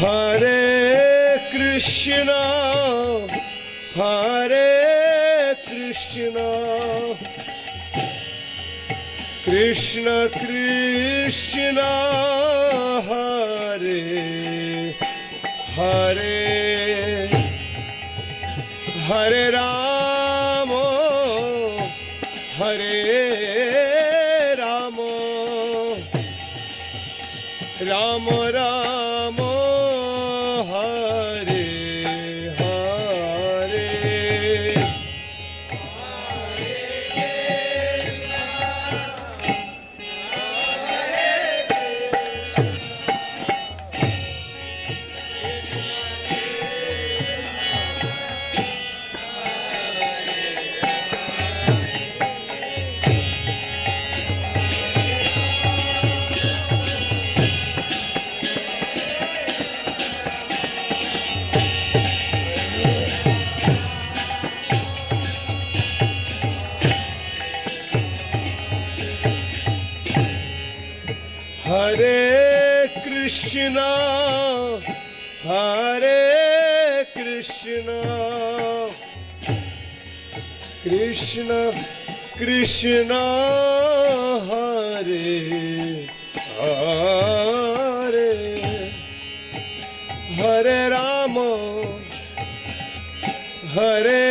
Hare Krishna, Hare Krishna, Krishna Krishna, Hare Hare, Hare Rama, Hare Rama, Rama Rama, Hare Hare. Hare Krishna, Hare Krishna, Krishna Krishna, Hare Hare, Hare Rama, Hare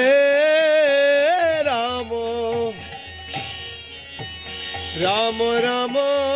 Rama, Rama Rama,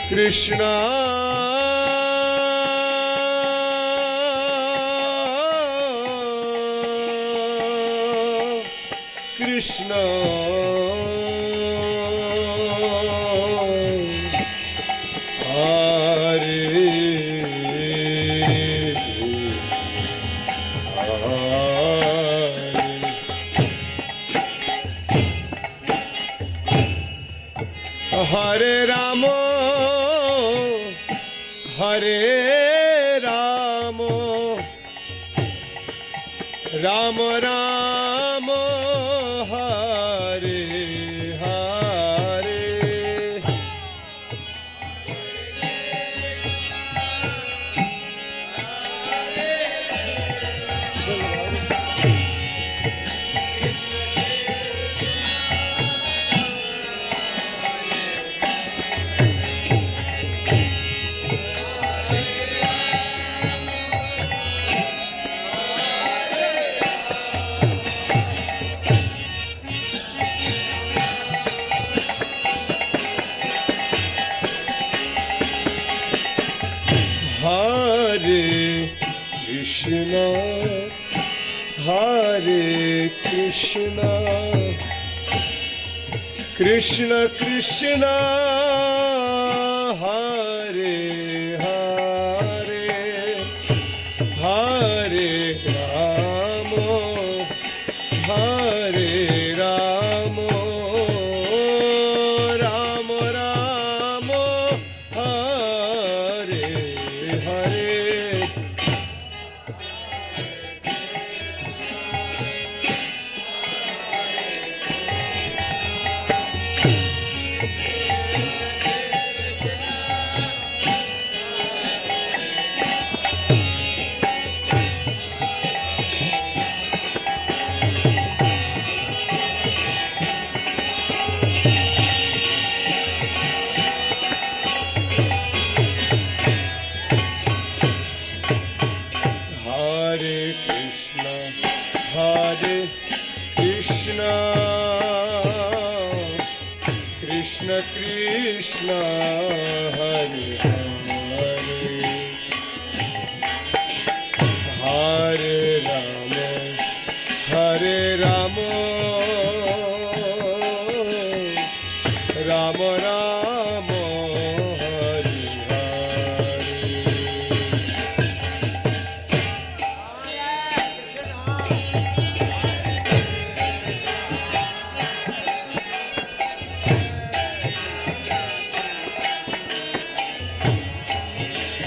Krishna Krishna Hare Hare Rama, Hare Rama, Rama Rama, Hare Hare. Hare Krishna, Hare Krishna, Krishna Krishna, Hare Hare, Hare Rama, Hare Rama, Rama Rama, Hare Hare. Hare Krishna, Hare Krishna, Krishna Krishna, Hare Hare, Hare Rama, Hare Rama, Rama Rama, Hare Hare.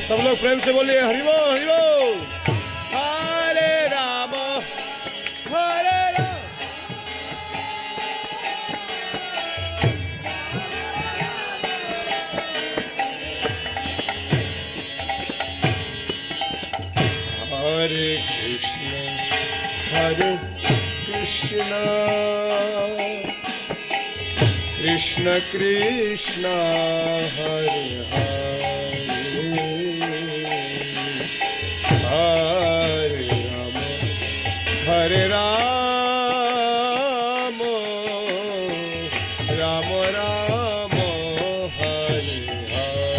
सब लोग प्रेम से बोलिए हरि बोल हरि बोल। हरे राम हरे राम, हरे कृष्ण कृष्ण कृष्ण हरे हरे, हरे राम हरे Ram, Ram Ram Hare Hare.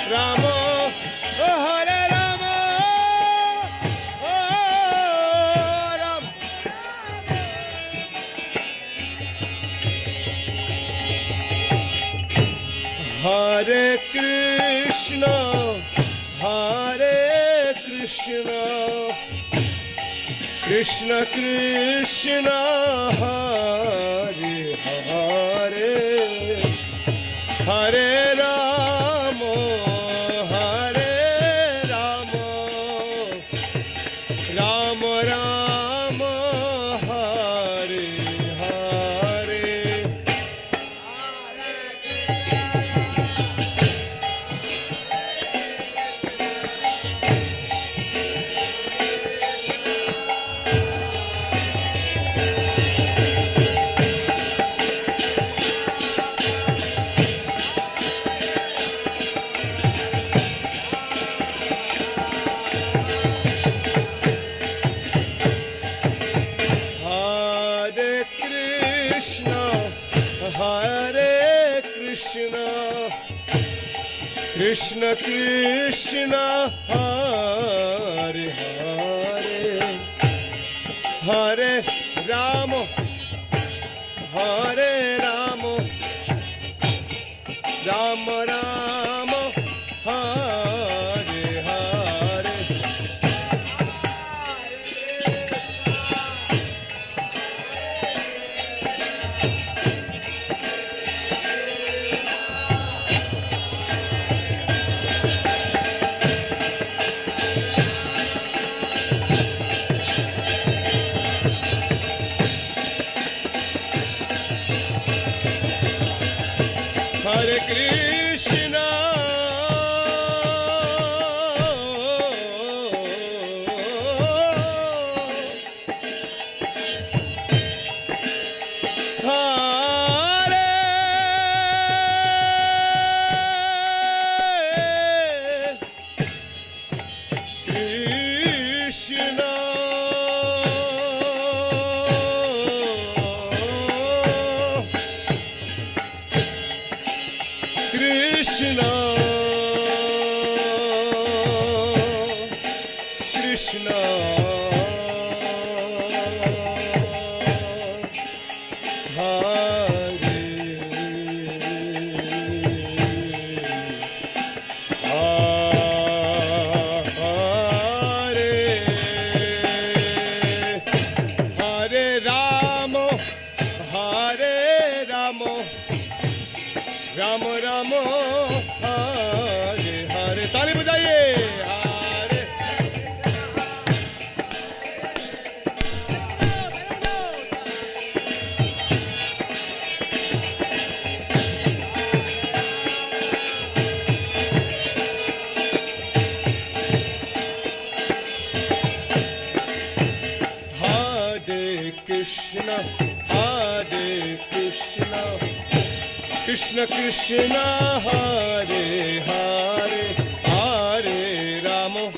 Rama, oh Hare Rama, oh Ram. Hare Krishna, Krishna Krishna, Hare Hare, Hare Rama, Hare Rama, Rama Rama, Hare Hare. Hare Krishna, Krishna Krishna, Hare Hare, Hare Rama, Hare Rama, Rama Rama, Hare Hare. Hare Krishna, Krishna Krishna Hare Hare Hare Rama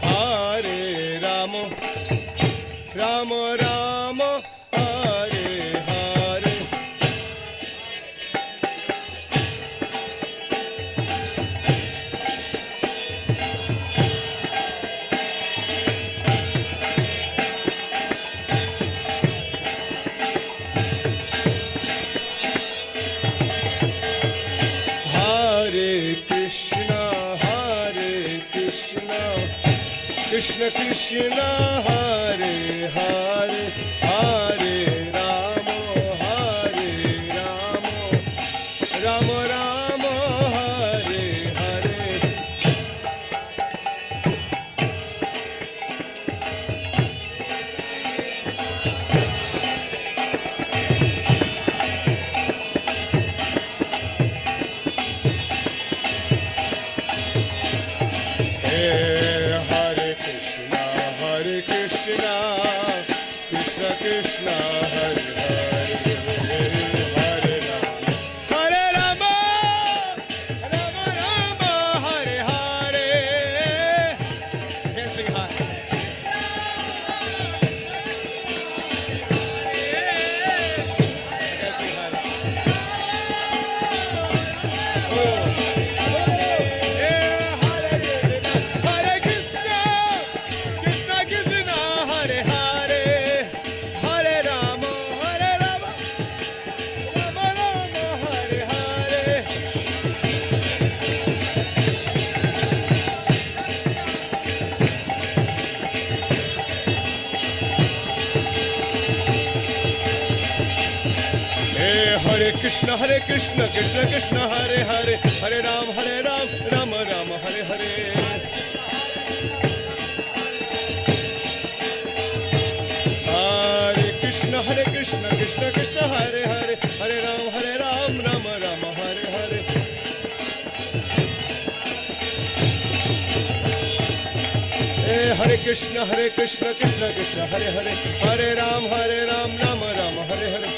Hare Rama Rama Rama Hare Hare Krishna Krishna Hare Hare Hare Rama Hare Rama Rama Rama Hare Hare Krishna Hare Hare Hare Rama Rama Rama Hare Hare can't sing high can't sing high Hare Krishna Krishna Krishna Hare Hare Hare Ram Rama Rama Hare Hare Hare Krishna Krishna Krishna Hare Hare Hare Ram Rama Rama Hare Hare Hare Krishna Krishna Krishna Hare Hare Hare Ram Rama Rama Hare Hare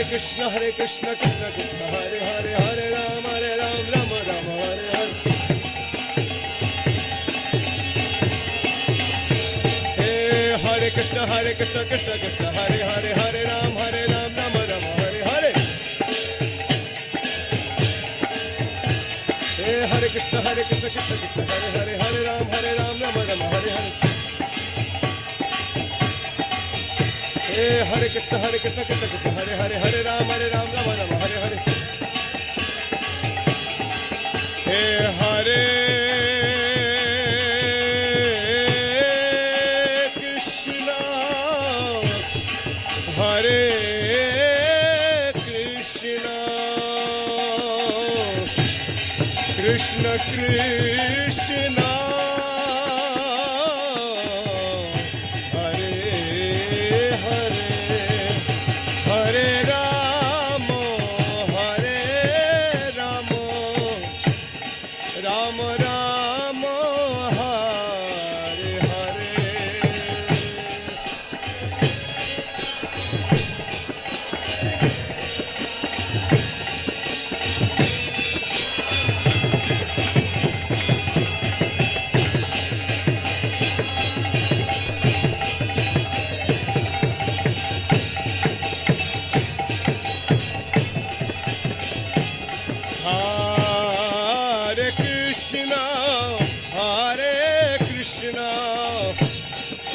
Krishna Krishna Krishna Hare Hare Hare Ram Rama Rama Hare Hare Hare Krishna Krishna Krishna Hare Hare Hare Ram Rama Rama Hare Hare Hare Krishna Krishna Krishna Hare Hare Hare Ram Rama Rama Hare Hare Hare Krishna Krishna Krishna Hare Hare Hare Ram Rama Rama Hare Hare Hare Krishna Hare Krishna Krishna Krishna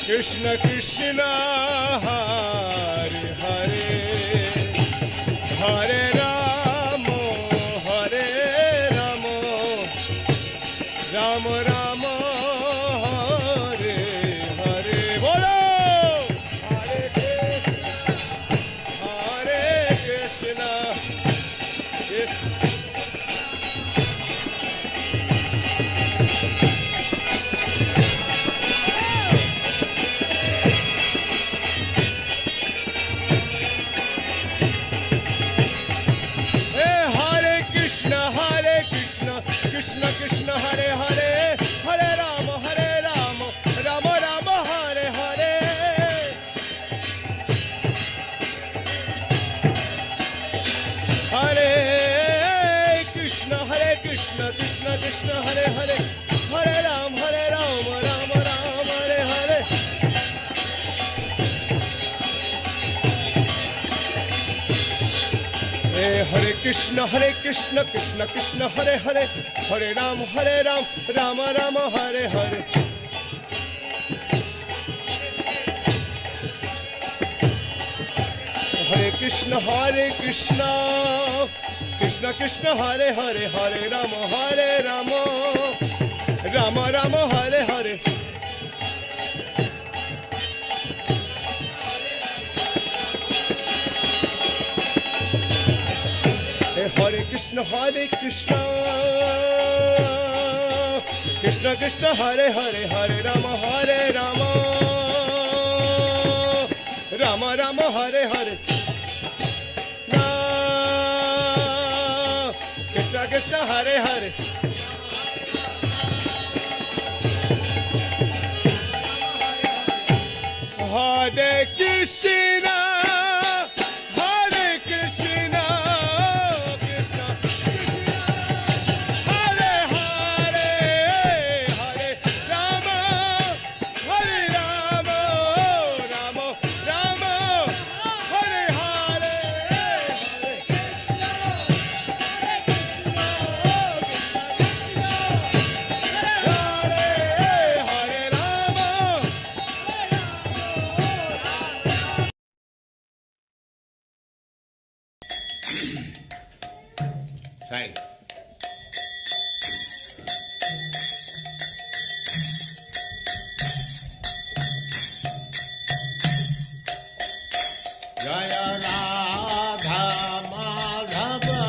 Krishna Krishna Hare Hare Hare Rama Rama Rama Hare Hare Bolo Hare Krishna Krishna Krishna Krishna Krishna Hare Hare Hare Ram Ram Ram Hare Hare Hare Krishna Krishna Krishna Hare Hare Hare Ram Ram Ram Hare Hare Hare Krishna Krishna Krishna Hare Hare Hare Rama Rama Rama Hare Hare Hare Krishna Krishna Krishna Hare Hare Hare Rama Rama Rama Hare Hare Krishna Krishna Hare Hare Hare Krishna Hare Krishna Krishna Hare Hare Hare Rama Hare Rama Rama Rama Hare Hare Sai. Jaya Radha Madhava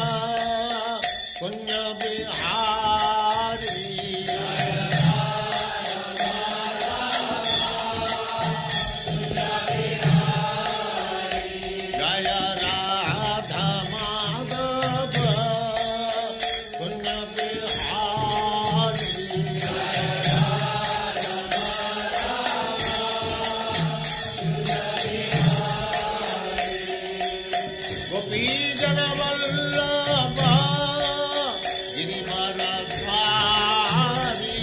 Punya Bihari Jaya Radha Madhava Punya Bihari Gopi Jana Vallabha Girivaradhari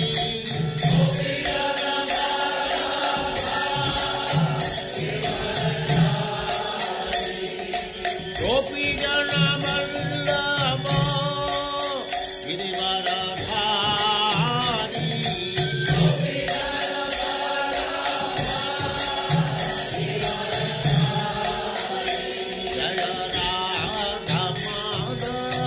Gopi Jana Vallabha Girivaradhari Jaya Radha Madhava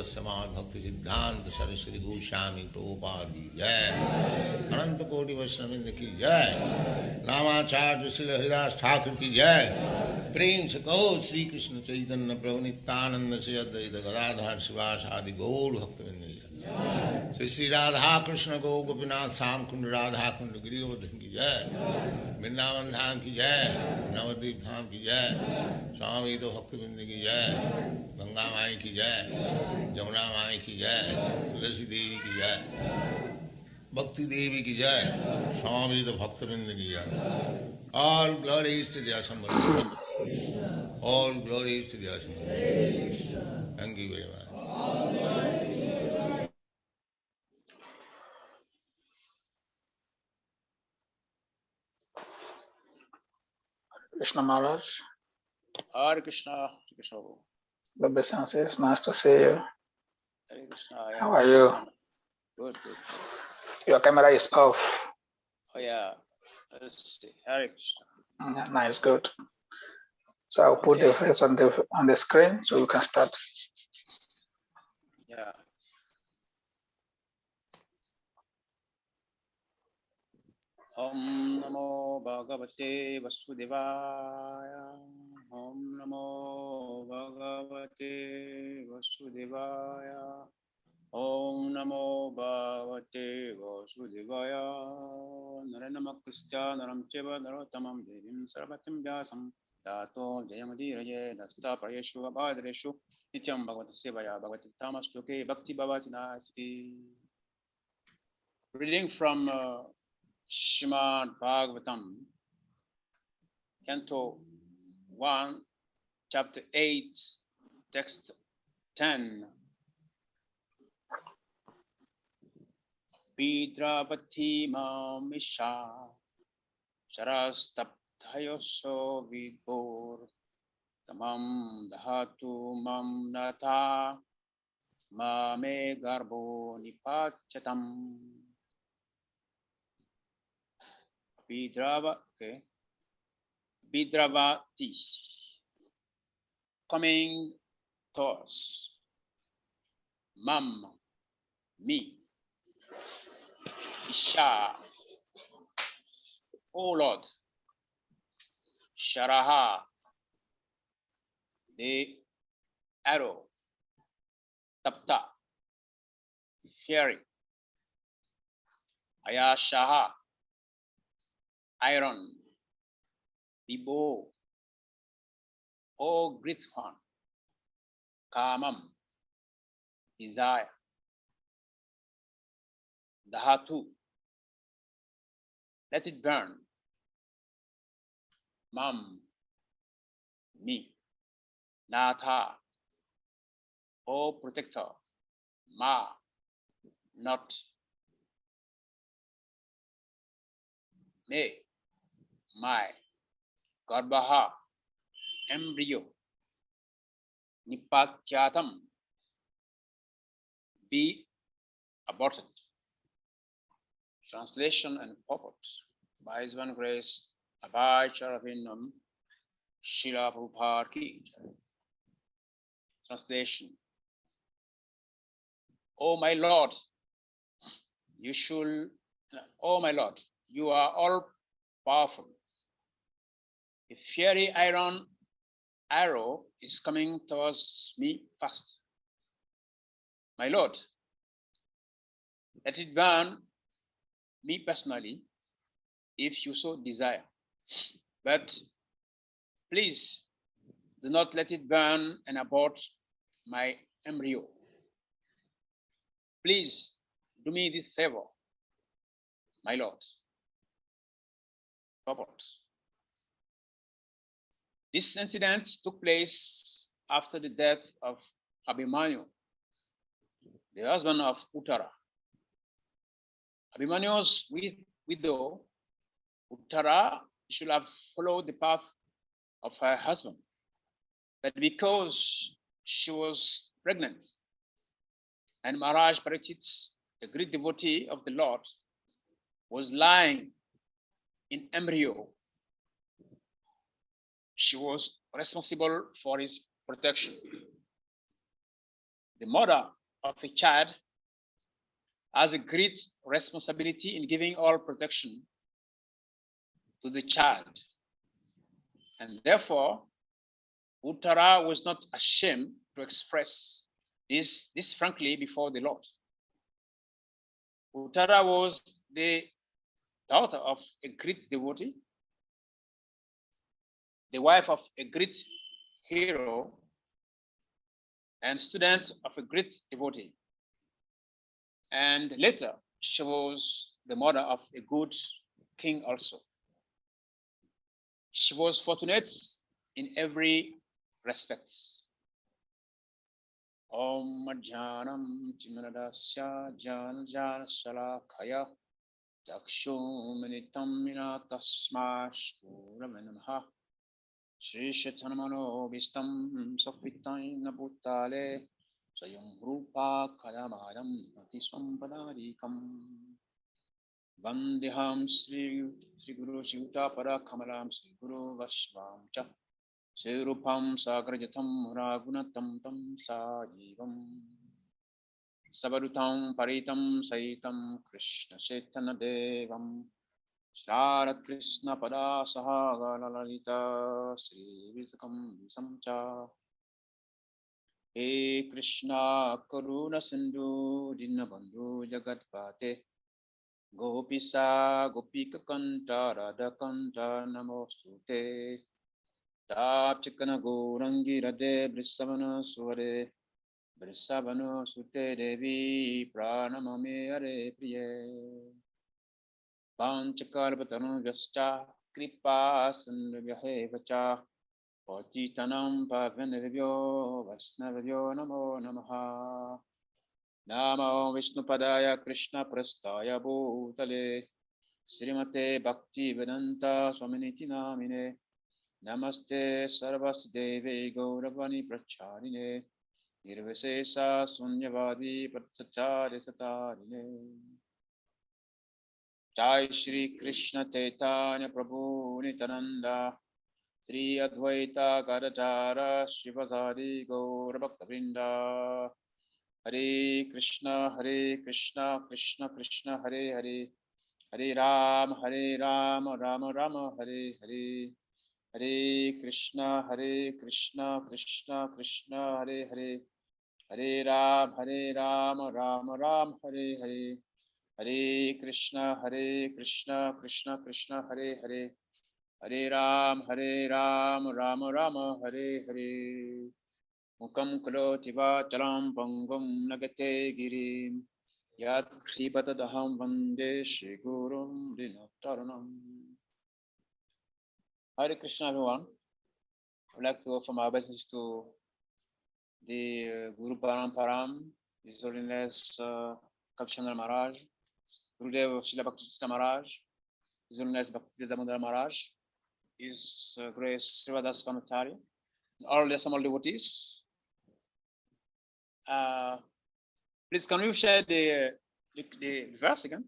Srimad Bhakti Siddhanta Saraswati Goswami Prabhupada ki jai. Ananta Koti Vaishnavindra ki jai. Ramacharya Srila Haridas Thakur ki jai. Prem se kaho Sri Krishna Chaitanya Prabhu Nityananda Sri Advaita Gadadhar Sivas Adi Gaur Bhaktivinoda ki jai. Sri Radha Krishna Go Gopinath Sam Kund Radha Kund Giri Govardhan ki jai. Vrindavan Dham ki jai. Navadvip Dham ki jai. Swami Bhaktivinoda ki jai. Ganga Mai ki jai. Jamuna Mai ki jai. Tulasi Devi ki jai. Bhakti Devi ki jai. Swami Bhaktivinoda ki jai. All glories to the Assembly. All glories to the Assembly. Thank you very much. Krishna Maharaj, Hare Krishna, Krishna. the obeisances, nice to see you. Hare Krishna. How are you? Good, good. Your camera is off. Oh yeah. Let's see. Hare Krishna. Nice, good. So I'll put the face on the screen so we can start. Yeah. Om Namo Bhagavate Vasudevaya. Om Namo Bhagavate Vasudevaya. Om Namo Bhagavate Vasudevaya. Naranamakristya Naram Cheva Narotamam Devim Sarvatim Vyasam Dato Jayamudiraye Dasta Prayeshu Abhadreshu Nityam Bhagavata Sevaya Bhagavati Tamasloke Bhakti Bhavati Nasti. Reading from Srimad Bhagavatam, Canto 1, Chapter 8, Text 10. Vidravati Mamisha Sharastaptayoso Vidbor Tamam Dahatu Mam Nata Mame Garbo Nipachatam. Vidravati, coming to us. Mam, me. Isha, O Lord. Sharaha, the arrow. Tapta, fury. Ayashaha, iron, the bow, O great one, kamam, desire, dhatu, let it burn, mam, me, natha, O protector, ma, not, me, my, Garbhaha, embryo, Nipatyatam, be aborted. Translation and purport by His one grace, Abhay Charavinam, Srila Prabhupada ki. Translation. Oh my Lord, oh my Lord, you are all powerful. A fiery iron arrow is coming towards me fast. My Lord, let it burn me personally if you so desire. But please do not let it burn and abort my embryo. Please do me this favor, my Lord. Purport. This incident took place after the death of Abhimanyu, the husband of Uttara. Abhimanyu's widow, Uttara, should have followed the path of her husband, but because she was pregnant and Maharaj Parikshit, the great devotee of the Lord, was lying in embryo, she was responsible for his protection. the mother of a child has a great responsibility in giving all protection to the child. And therefore, Uttara was not ashamed to express this frankly before the Lord. Uttara was the daughter of a great devotee, the wife of a great hero, and student of a great devotee. And later, she was the mother of a good king also. She was fortunate in every respect. Om Jhanam Chimanadasya Jan Jan Shalakaya Dakshumanitam Minatasma Shuramanamha Shri Shatanamano Vistam Sofitain Nabutale Sayam Rupa Kalamadam Natiswam Padarikam Vandiham Sri Guru Shivta Para Kamalam Sri Guru Vashvam Cha Sri Rupam Sagrajatam Ragunatam Tam Sajivam Sabarutam Paritam Saitam Krishna Chaitanya Devam Shrarat Krishna Pada Sahaga Lalita Sri Vizakam Samcha He Krishna Karuna Sindhu Dinabandhu Jagatpate Gopisa Gopika Kanta Radha Kanta Namostute Tapchikana Gorangi Rade Brisavana Sware Brisavana Sute Devi Pranamame Are Priye Panchakarvatanu Vyascha Kripa Sandhyahe Vacha Pachitanam Pavanavyo Vasnavyo Namo Namaha Namo Vishnupadaya Krishna Prastaya Bhutale Srimate Bhakti Vedanta Swaminiti Namine Namaste Sarvasdeve Gauravani Pracharine Nirvasesa Sunyavadi Pratsachari Satarine Jai Shri Krishna Chaitanya Prabhu Nityananda Sri Advaita Gadadhara Shivasari Gaura Bhakta Vrinda Hare Krishna Krishna Krishna Hare Hare Hare Rama Rama Rama Hare Hare Hare Krishna Krishna Krishna Hare Hare Hare Rama Rama Rama Hare Hare Hare Krishna Krishna Krishna Hare Hare Hare Rama Rama Hare Hare Mukam Karoti Vachalam Pangam Nagate Girim Yat Kribatadaham Vande Shri Gurum Dinataranam. Hare Krishna, everyone. I would like to offer my obeisance to the Guru Paramparam, His Holiness Kapchandra Maharaj, Gurudev Srila Bhakti Maharaj, His Holiness Bhakti Damodar Maharaj, His Grace Srivadas Vanatari, and all the Samal devotees. Please, can you share the verse again?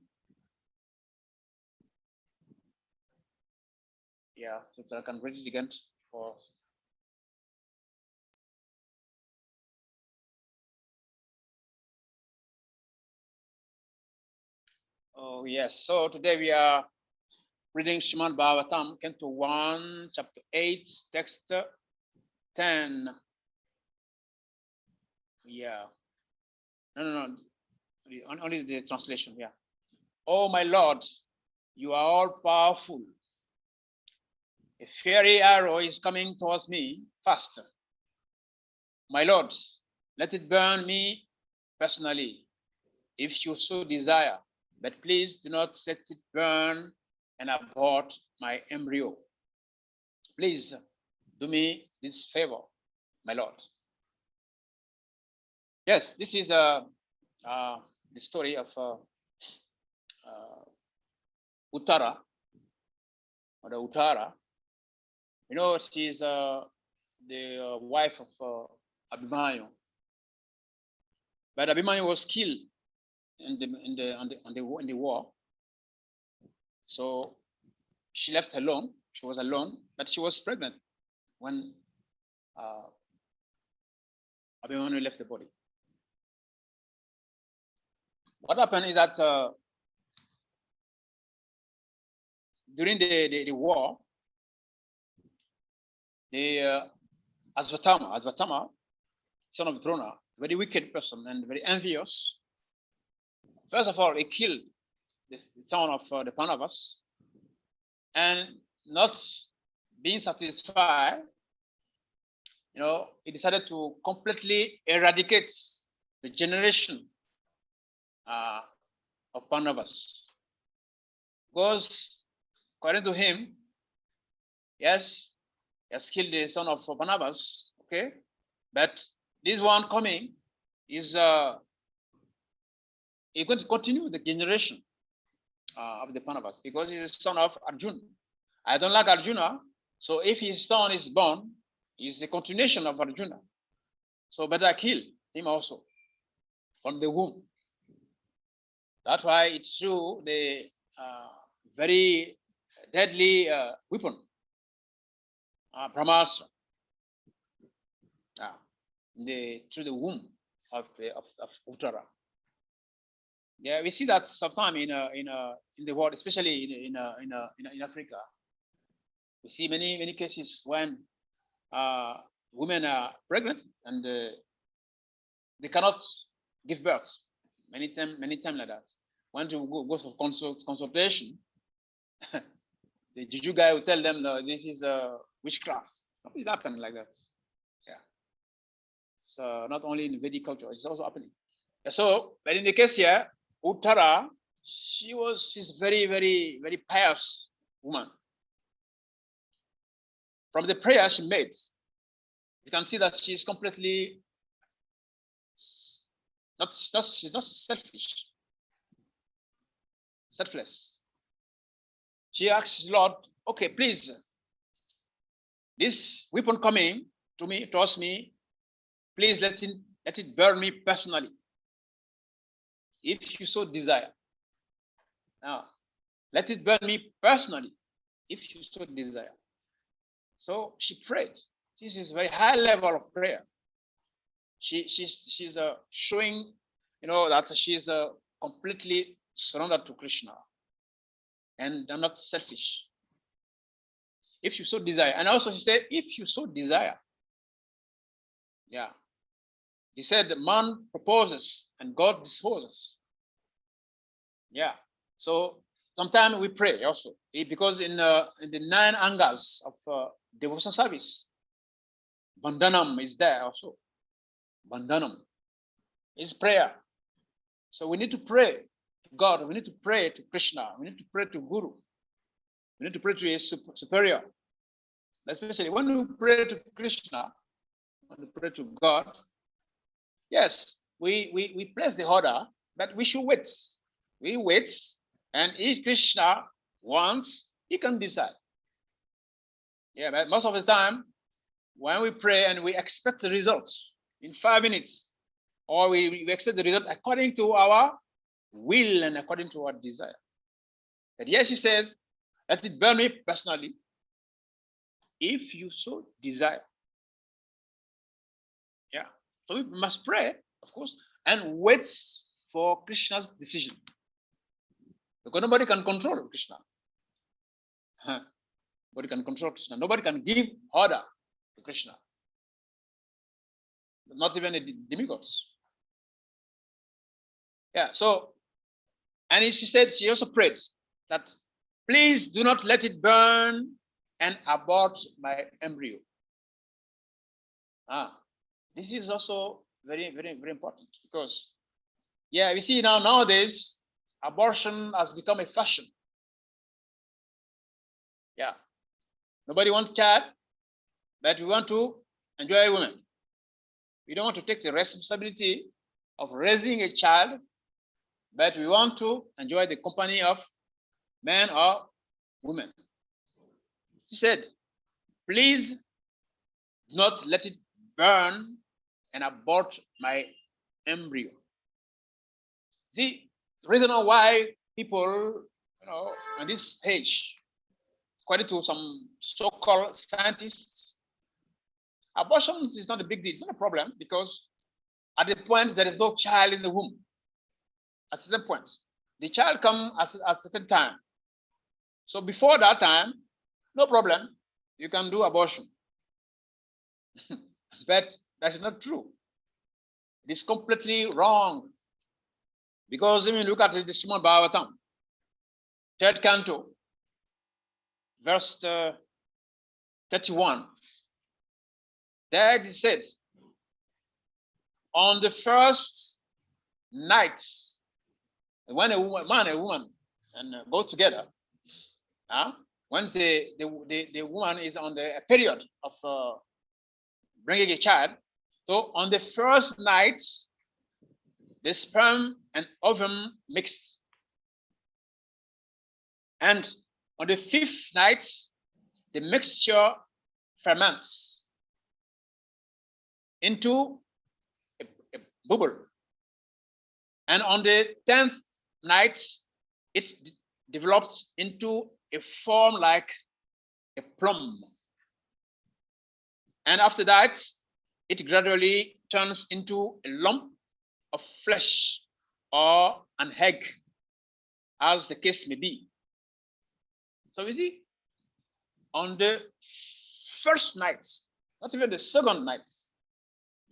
Yeah, so I can read it again for. Oh yes, so today we are reading Srimad Bhagavatam, Canto 1, Chapter 8, Text 10. Yeah. No. Only the translation, yeah. Oh my Lord, you are all powerful. A fiery arrow is coming towards me faster. My Lord, let it burn me personally, if you so desire, but please do not let it burn and abort my embryo. Please do me this favor, my Lord. Yes, this is the story of Uttara, or the Uttara. You know, she is the wife of Abhimanyu. But Abhimanyu was killed in the war. So she left alone. She was alone, but she was pregnant when Abhimanyu left the body. What happened is that during the war, the Advatama, son of Drona, very wicked person and very envious. First of all, he killed the son of the Pandavas, and not being satisfied, he decided to completely eradicate the generation of Pandavas. Because according to him, yes, he has killed the son of Pandavas, okay, but this one coming is going to continue the generation of the Pandavas because he's the son of Arjuna. I don't like Arjuna, so if his son is born, he's the continuation of Arjuna. So better kill him also from the womb. That's why it threw the very deadly weapon, Brahmastra, through the womb of Uttara. Yeah, we see that sometime in the world, especially in Africa. We see many cases when women are pregnant and they cannot give birth. Many times like that. When you go for consultation, the juju guy will tell them, no, this is witchcraft. Something happened like that. Yeah. So not only in Vedic culture, it's also happening. So, but in the case here, Uttara, she's very, very, very pious woman. From the prayer she made, you can see that she's completely she's not selfless. She asks Lord, okay, please, this weapon coming to me, towards me, please let it burn me personally, if you so desire. Now, let it burn me personally, if you so desire. So she prayed. This is a very high level of prayer. She's showing, that she's completely surrendered to Krishna and not selfish. If you so desire, and also she said, if you so desire. Yeah, he said, man proposes and God disposes. Yeah, so sometimes we pray also because in the 9 angas of devotion service, Bandhanam is there also. Bandhanam is prayer. So we need to pray to God. We need to pray to Krishna. We need to pray to Guru. We need to pray to a superior. Especially when we pray to Krishna, when we pray to God, yes, we place the order, but we should wait. We wait, and if Krishna wants, he can decide. Yeah, but most of the time, when we pray and we expect the results in 5 minutes, or we accept the result according to our will and according to our desire. But yes, he says, let it burn me personally, if you so desire. Yeah, so we must pray, of course, and wait for Krishna's decision. Because nobody can control Krishna. Nobody can control Krishna. Nobody can give order to Krishna. Not even the demigods. Yeah, so, and she said, she also prayed that, please do not let it burn and abort my embryo. This is also very, very, very important because, yeah, we see nowadays, abortion has become a fashion. Yeah, nobody wants child, but we want to enjoy women. We don't want to take the responsibility of raising a child, but we want to enjoy the company of men or women. She said, please do not let it burn and abort my embryo. See, the reason why people, at this stage, according to some so-called scientists, abortion is not a big deal. It's not a problem because at the point there is no child in the womb. at a certain point. The child comes at a certain time. So before that time, no problem, you can do abortion. But that's not true. It is completely wrong. Because when you look at the Srimad Bhagavatam, 3rd canto, verse 31, there it is said, on the first night, when a man and a woman and go together, when the woman is on the period of bringing a child, so on the first night, the sperm and ovum mixed. And on the 5th night, the mixture ferments into a bubble. And on the 10th night, it's developed into a form like a plum. And after that, it gradually turns into a lump of flesh or an egg, as the case may be. So you see, on the first night, not even the second night,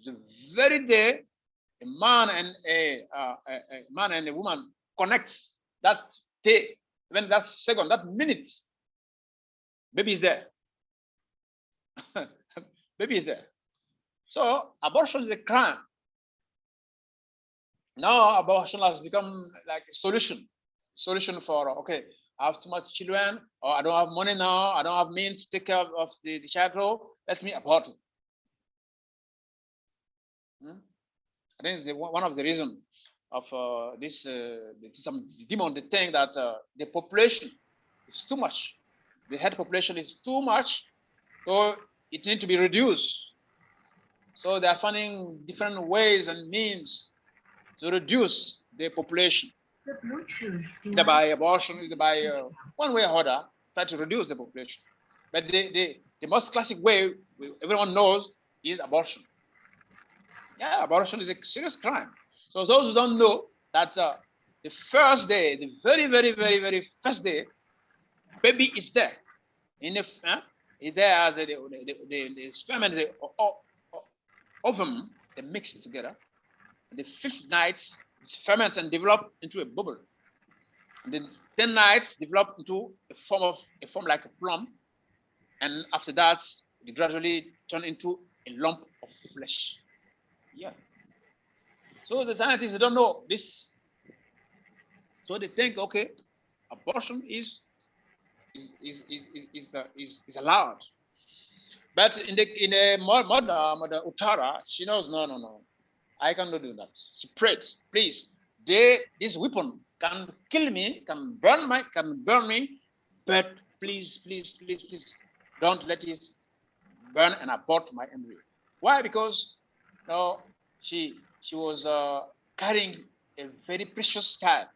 the very day a man and a woman connect, that day, when that second, that minute, baby is there. Baby is there. So abortion is a crime. Now abortion has become like a solution for, okay, I have too much children, or I don't have money now, I don't have means to take care of the child, let me abort it. I think it's one of the reasons of some demon, they think that the population is too much. The head population is too much, so it needs to be reduced. So they are finding different ways and means to reduce the population. Either by abortion, either by one way or other, try to reduce the population. But the most classic way everyone knows is abortion. Yeah, abortion is a serious crime. So those who don't know that the first day, the very, very, very, very first day, baby is there. Is there as the sperm and the ovum, they mix it together. The 5th night, it ferments and develops into a bubble. And then 10 nights develop into a form like a plum. And after that, it gradually turn into a lump of flesh. Yeah. So the scientists don't know this. So they think, okay, abortion is allowed. But in the mother Uttara, she knows, no, I cannot do that. She prayed, please, this weapon can kill me, can burn me, but please, don't let it burn and abort my embryo. Why? Because she was carrying a very precious child.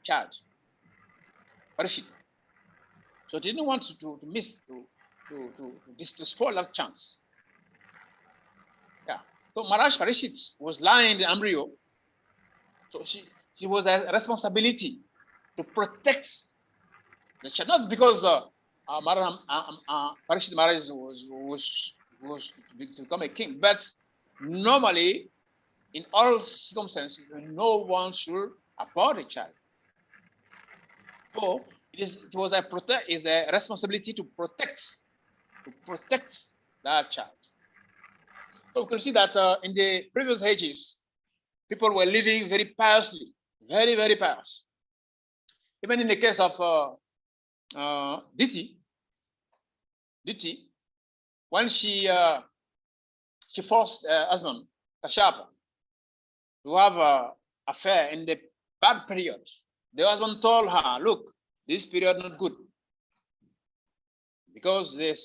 Parishit. So she didn't want to miss to spoil that chance. Yeah. So Maharaj Parishit was lying in the embryo. So she was a responsibility to protect the child, not because Parishit Maharaj was to become a king, but normally in all circumstances, no one should abort a child. So it was a responsibility to protect that child. So we can see that in the previous ages, people were living very piously, very, very pious. Even in the case of Diti, when she forced her husband, Kashyapa, to have an affair in the bad period, the husband told her, look, this period not good. Because the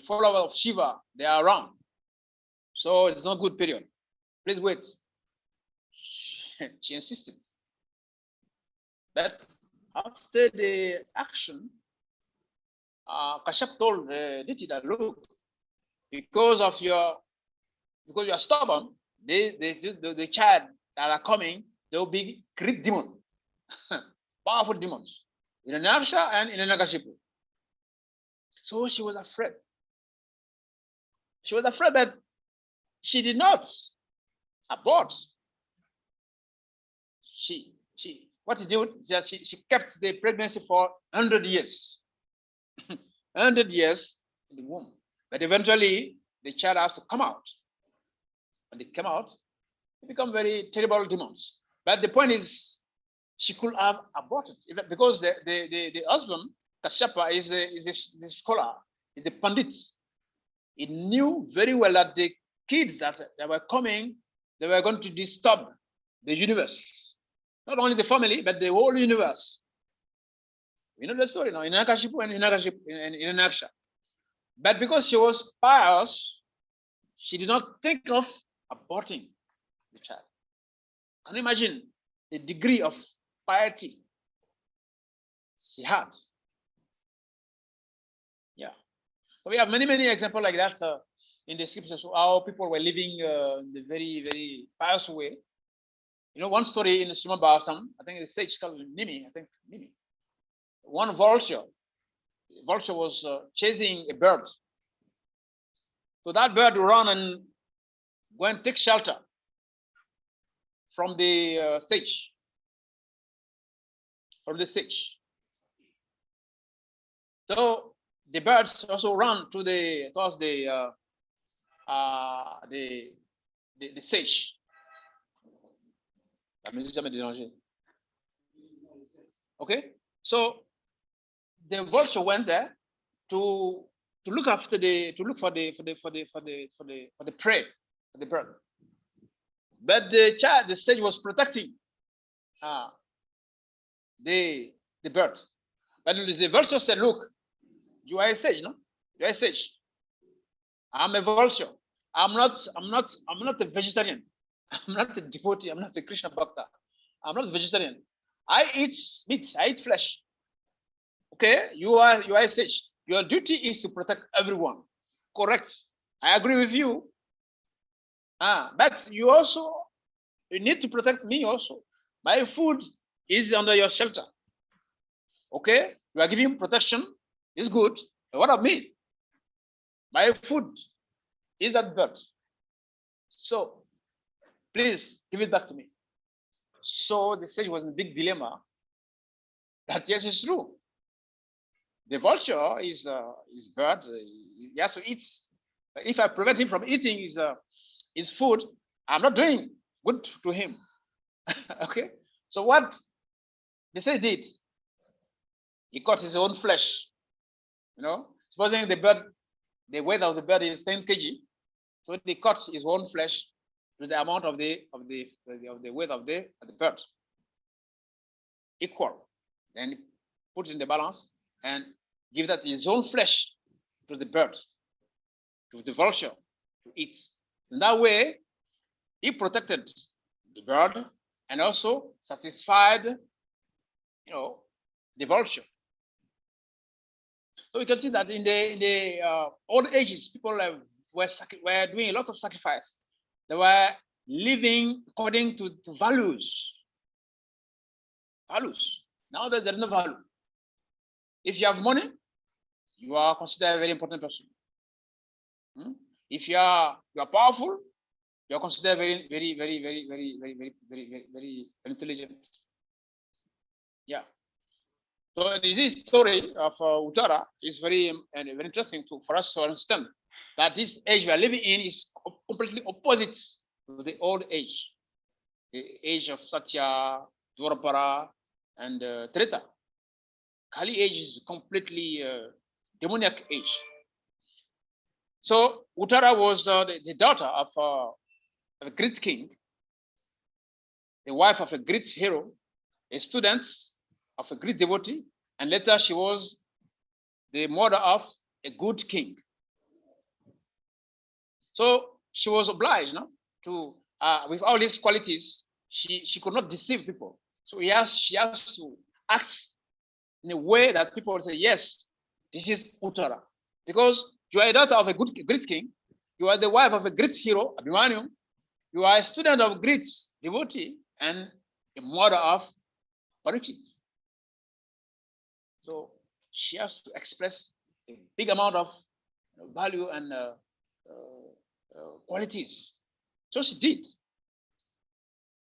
follower of Shiva, they are around. So it's not good period. Please wait. She insisted. But after the action, Kashyap told Diti that, look, because you are stubborn, the child that are coming, they will be great demon. Powerful demons in Anaksha and in Anakashipu. So she was afraid. She was afraid that she did not abort. What she did is that she kept the pregnancy for 100 years. 100 years in the womb. But eventually, the child has to come out. When they come out, they become very terrible demons. But the point is, she could have aborted because the husband, Kashyapa, is the scholar, is the pandit. He knew very well that the kids that were coming, they were going to disturb the universe. Not only the family, but the whole universe. We know the story now in Anakashipu and in Anaksha. But because she was pious, she did not think of aborting the child. Can you imagine the degree of piety she had? Yeah. So we have many examples like that in the scriptures, how people were living in the very pious way. You know, one story in the Srimad Bhagavatam, I think the sage called Nimi. One vulture was chasing a bird. So that bird ran and go and take shelter from the sage. So the birds also ran towards the sage. Okay, so the vulture went there to look for the prey for the bird. But the sage was protecting the bird. But the vulture said, "Look, you are a sage, no? You are a sage. I'm a vulture. I'm not a vegetarian. I'm not a devotee. I'm not a Krishna Bhakta. I'm not a vegetarian. I eat meat. I eat flesh. Okay, you are a sage. Your duty is to protect everyone. Correct. I agree with you. But you need to protect me also. My food is under your shelter. Okay, you are giving protection. It's good. But what of me? My food is that bird. So please give it back to me. So the sage was in a big dilemma. That yes, it's true. The vulture is bird. He has to eat. If I prevent him from eating his food, I'm not doing good to him. Okay. So what the sage did? He cut his own flesh. You know, supposing the weight of the bird is 10 kg, so he cut his own flesh to the amount of the weight of the bird, equal. Then he put it in the balance and give that his own flesh to the bird, to the vulture to eat. In that way, he protected the bird and also satisfied, the vulture. So we can see that in the old ages, people were doing a lot of sacrifice. They were living according to values. Now there's no value. If you have money, you are considered a very important person. If you are powerful, you are considered very intelligent. Yeah. So this story of Uttara is very interesting for us to understand that this age we are living in is completely opposite to the old age, the age of Satya, Dwapara, and Treta. Kali age is completely demoniac age. So Uttara was the daughter of a great king, the wife of a great hero, a student of a great devotee, and later she was the mother of a good king. So she was obliged to, with all these qualities, she could not deceive people. So she has to act in a way that people will say, yes, this is Uttara. Because you are a daughter of a great king, you are the wife of a great hero, Abhimanyu, you are a student of a great devotee, and a mother of Parikshit. So she has to express a big amount of value and qualities. So she did.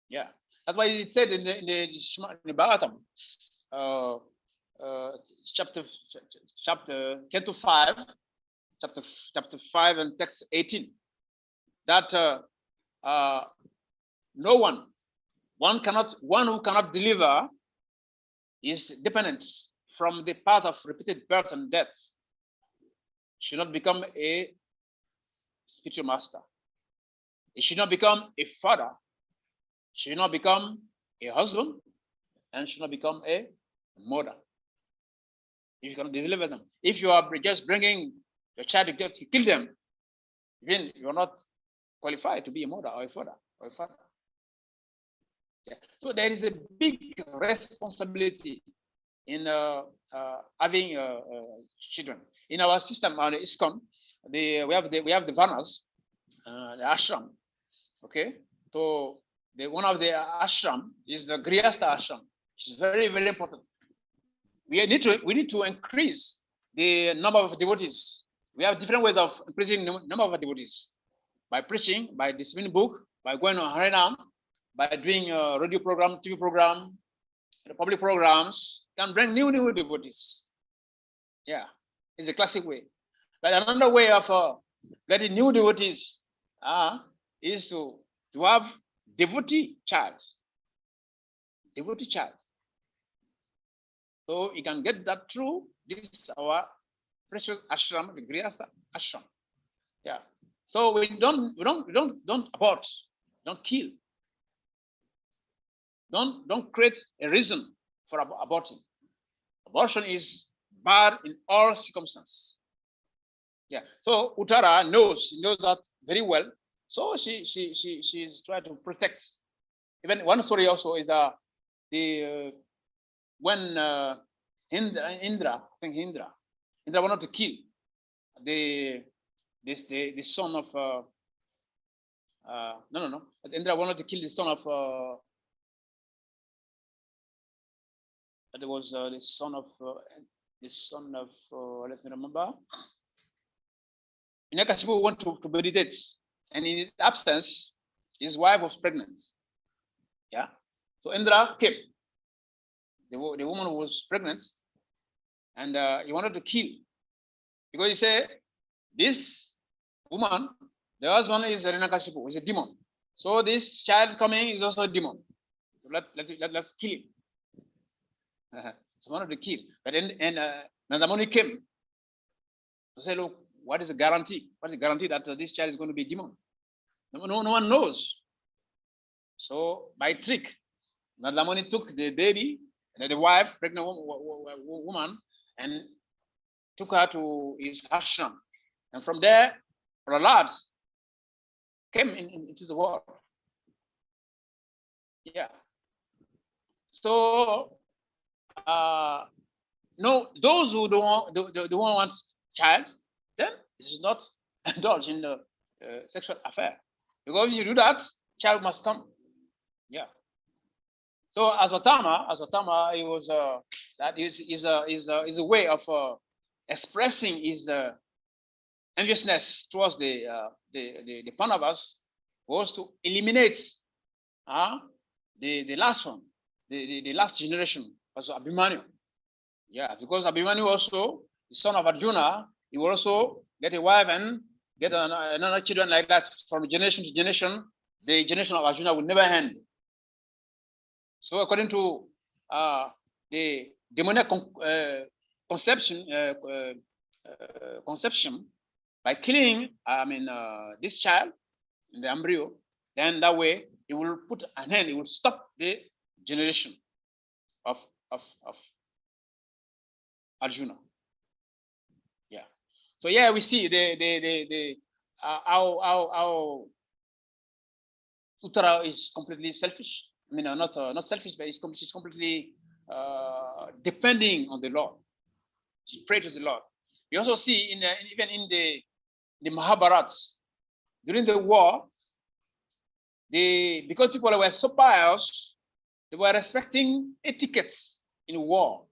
Yeah, that's why it said in the Bhagavatam, chapter 10 to 5, chapter 5 and text 18, that no one who cannot deliver is dependent from the path of repeated birth and death should not become a spiritual master. It should not become a father, should not become a husband, and should not become a mother. If you cannot deliver them, if you are just bringing your child to kill them, then you are not qualified to be a mother or a father or a father. Yeah. So there is a big responsibility in having children. In our system, on ISKCON, we have the Varnas, the ashram. Okay, so one of the ashram is the Grihastha ashram. It's very, very important. We need to increase the number of devotees. We have different ways of increasing the number of devotees: by preaching, by distributing book, by going on Harinam, by doing a radio program, TV program, public programs. Can bring new devotees. Yeah, it's a classic way. But another way of getting new devotees is to have devotee child. Devotee child. So you can get that through this our precious ashram, the Grihastha ashram. Yeah. So we don't abort, don't kill. Don't create a reason for aborting. Abortion is bad in all circumstances. Yeah. So Uttara knows that very well. So she's trying to protect. Even one story also is when Indra wanted to kill the son of Indra wanted to kill the son of there was the son of let me remember. Inakashipu went to meditate, and in his absence, his wife was pregnant. Yeah, so Indra came. The woman was pregnant, and he wanted to kill because he said, "This woman, the husband is Hiranyakashipu, is a demon. So this child coming is also a demon. So let's kill him." So one of the kill. But then Nandamuni came to say, "Look, what is the guarantee? What is the guarantee that this child is going to be a demon? No one knows." So by trick, Nandamuni took the baby, the wife, pregnant woman, and took her to his ashram. And from there, Prahlad came into the world. Yeah. So no, those who don't want child, then this is not indulge in the sexual affair, because if you do that, child must come. Yeah. So Aswatthama, he was that is a way of expressing his enviousness towards the Pandavas, was to eliminate the last one, the last generation, was Abhimanyu. Yeah, because Abhimanyu also, the son of Arjuna, he will also get a wife and get another children like that from generation to generation. The generation of Arjuna will never end. So according to the demonic conception, by killing, this child in the embryo, then that way it will put an end. It will stop the generation of Arjuna. Yeah. So yeah, we see how Uttara is completely selfish. I mean, not selfish, but she's completely depending on the Lord. She prays to the Lord. You also see even in the Mahabharata, during the war, because people were so pious, They were respecting etiquettes in war.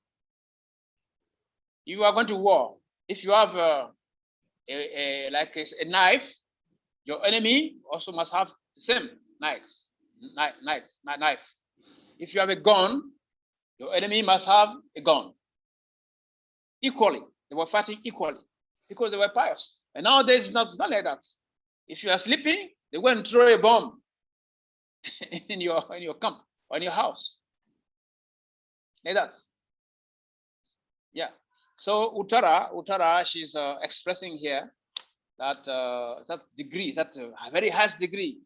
If you are going to war, if you have like a knife, your enemy also must have the same knife. If you have a gun, your enemy must have a gun. Equally, they were fighting equally because they were pious. And nowadays, it's not like that. If you are sleeping, they go and throw a bomb in your camp or in your house. Like that. Yeah. So Uttara, she's expressing here that that degree, that very highest degree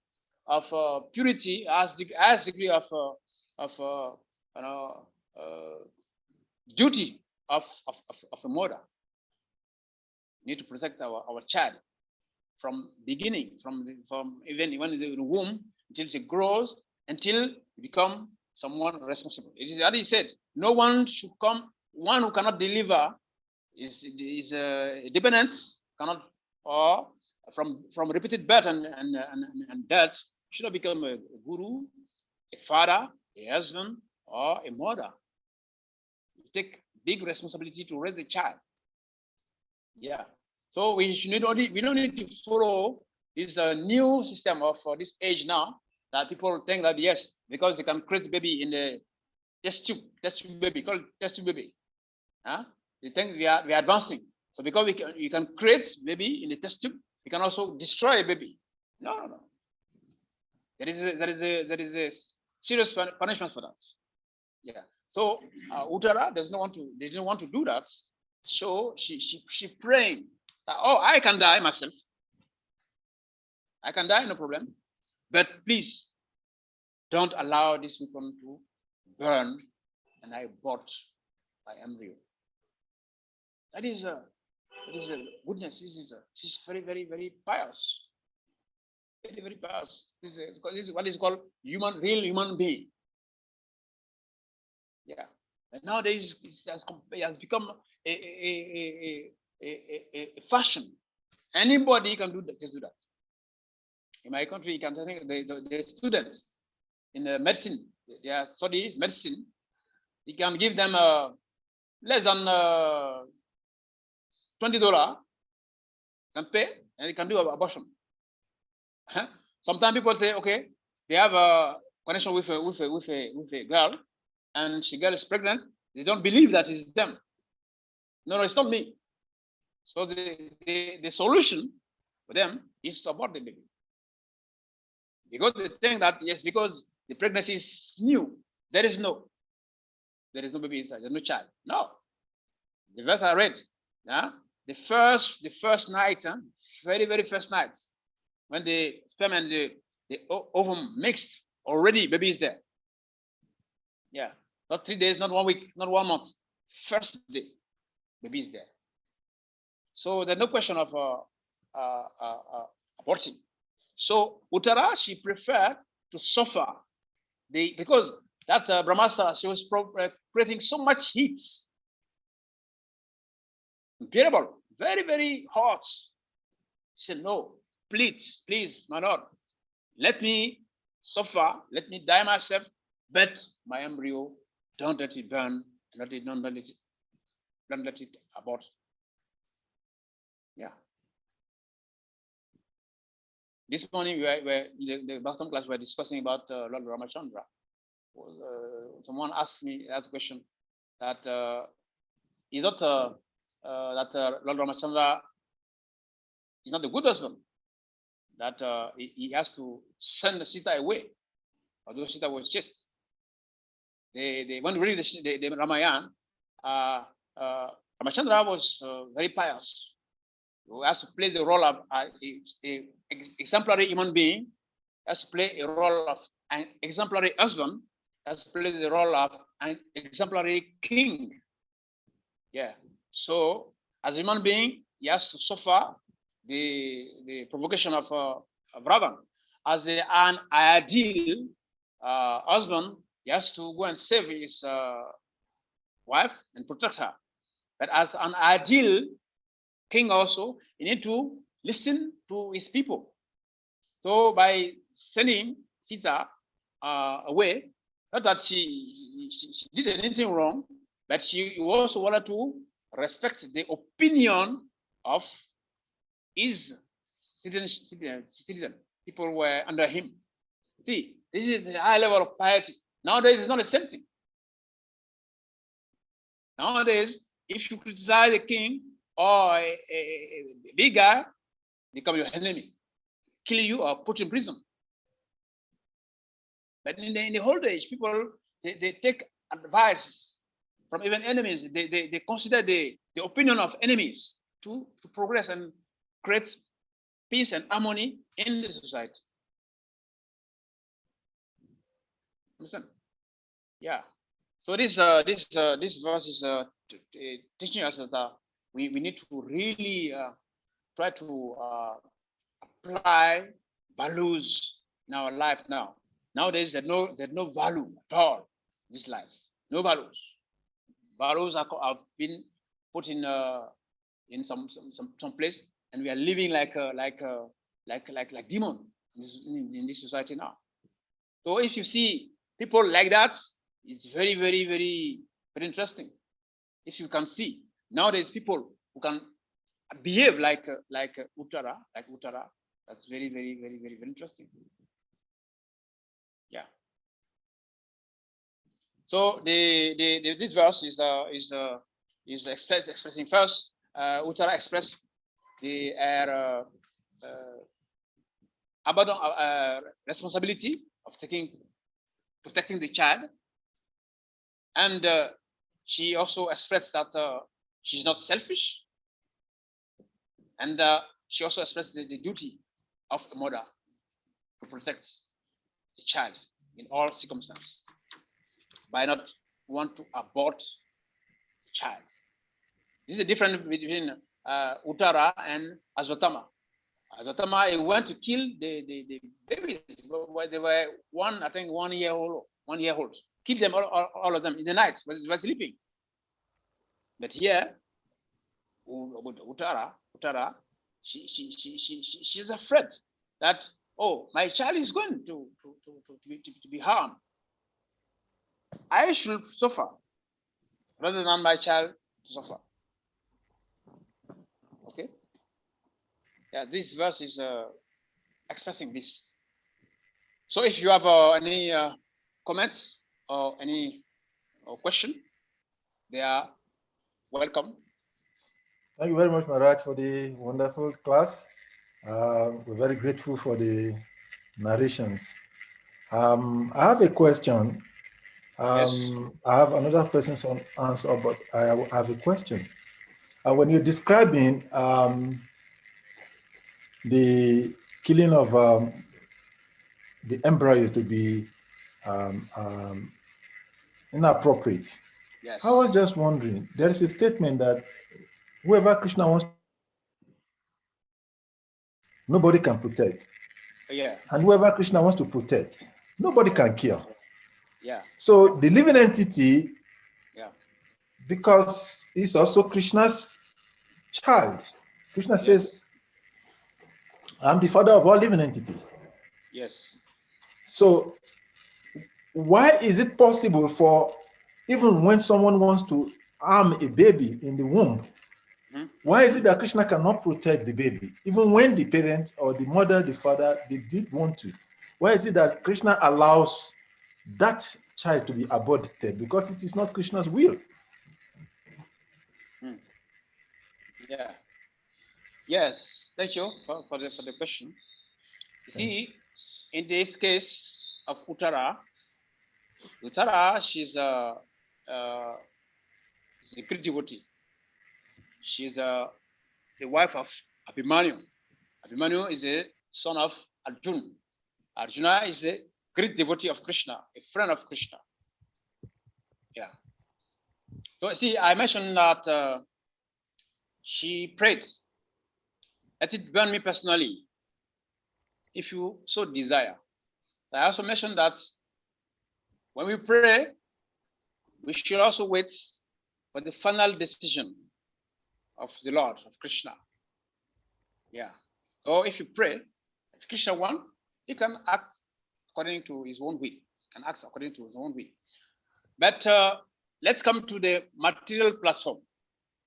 of purity, as degree of duty of a mother. We need to protect our child from beginning, from even when it's in the womb, until she grows, until you become someone responsible. It is already said, no one should come, one who cannot deliver is dependent, cannot, or from repeated birth and death, should not become a guru, a father, a husband, or a mother. You take big responsibility to raise a child. Yeah. So we don't need to follow this new system of this age now, that people think that yes, because they can create baby in the test tube baby, called test tube baby. Huh? They think we are advancing. So because we can create baby in the test tube, we can also destroy a baby. No. There is a serious punishment for that. Yeah. So Uttara didn't want to do that. So she praying that, oh, I can die myself. I can die, no problem. But please don't allow this weapon to burn and I bought my embryo. That is a goodness. She's very, very, very pious. Very, very pious. This is what is called real human being. Yeah. And nowadays it has become a fashion. Anybody can do that. Just do that. In my country, you can think the students in medicine, their studies medicine, you can give them less than $20, can pay, and they can do abortion. Sometimes people say, okay, they have a connection with a girl, and she girl is pregnant. They don't believe that it's them. No, it's not me. So the solution for them is to abort the baby. Because they think that, yes, because the pregnancy is new, there is no baby inside, there's no child. No. The verse I read, the first night, very, very first night, when the sperm and the ovum mixed, already baby is there. Yeah. Not 3 days, not 1 week, not 1 month. First day, baby is there. So there's no question of aborting. So Uttara, she preferred to suffer because that Brahmastra, she was creating so much heat. Unbearable, very, very hot. She said, no, please, my Lord, let me suffer, let me die myself, but my embryo, don't let it burn, don't let it abort. Yeah. This morning, we were in the Bhakti class, we were discussing about Lord Ramachandra. Someone asked me that question, that is not that Lord Ramachandra is not a good husband, that he has to send Sita away, although Sita was chaste. When we read the Ramayana, Ramachandra was very pious. He has to play the role of an exemplary human being, has to play a role of an exemplary husband, has to play the role of an exemplary king. Yeah. So as a human being, he has to suffer the provocation of Ravan. As an ideal husband, he has to go and save his wife and protect her. But as an ideal king also, he need to listen to his people. So by sending Sita away, Not that she did anything wrong, but she also wanted to respect the opinion of his citizen. People were under him. See, this is the high level of piety. Nowadays, it's not the same thing. Nowadays, if you criticize a king or a big guy, become your enemy, kill you or put you in prison. But in the old age, people they take advice from even enemies. They consider the opinion of enemies to progress and create peace and harmony in the society. Listen, yeah. So this verse is teaching us that we need to really try to apply values in our life now. Nowadays, there's no value at all in this life. No values. Values have been put in some place, and we are living like demon in this society now. So if you see people like that, it's very, very, very, very interesting. If you can see nowadays people who can behave like Uttara, that's very, very, very, very, very interesting. Yeah. So this verse is expressing first. Uttara express the abandon responsibility of protecting the child, and she also expressed that she's not selfish, and she also expressed the duty of a mother to protect the child in all circumstances by not want to abort the child. This is a difference between Uttara and Aswatthama. Aswatthama, he went to kill the babies. They were 1 year old. Killed them all of them in the night when they were sleeping. But here, Uttara, she's afraid that, oh, my child is going to be harmed. I should suffer rather than my child to suffer. Okay. Yeah, this verse is expressing this. So if you have any comments or any question, they are welcome. Thank you very much, Maharaj, for the wonderful class. We're very grateful for the narrations. I have a question. Yes. I have another person's answer, but I have a question. When you're describing the killing of the embryo to be inappropriate, Yes. I was just wondering, there is a statement that whoever Krishna wants, nobody can protect. Yeah. And whoever Krishna wants to protect, nobody can kill. Yeah. So the living entity, Yeah, because it's also Krishna's child. Krishna says, I'm the father of all living entities. yes. So why is it possible for, even when someone wants to harm a baby in the womb, why is it that Krishna cannot protect the baby? Even when the parent or the mother, the father, they did want to. Why is it that Krishna allows that child to be aborted? Because it is not Krishna's will. Yeah. Yes. Thank you for the question. You see, in this case of Uttara, she's a great devotee. She's the wife of Abhimanyu. Abhimanyu is a son of Arjuna. Arjuna is a great devotee of Krishna, a friend of Krishna. Yeah. So see, I mentioned that she prayed, let it burn me personally, if you so desire. So I also mentioned that when we pray, we should also wait for the final decision of the Lord, of Krishna. Yeah. So if you pray, if Krishna wants, he can act according to his own will. can act according to his own will. But let's come to the material platform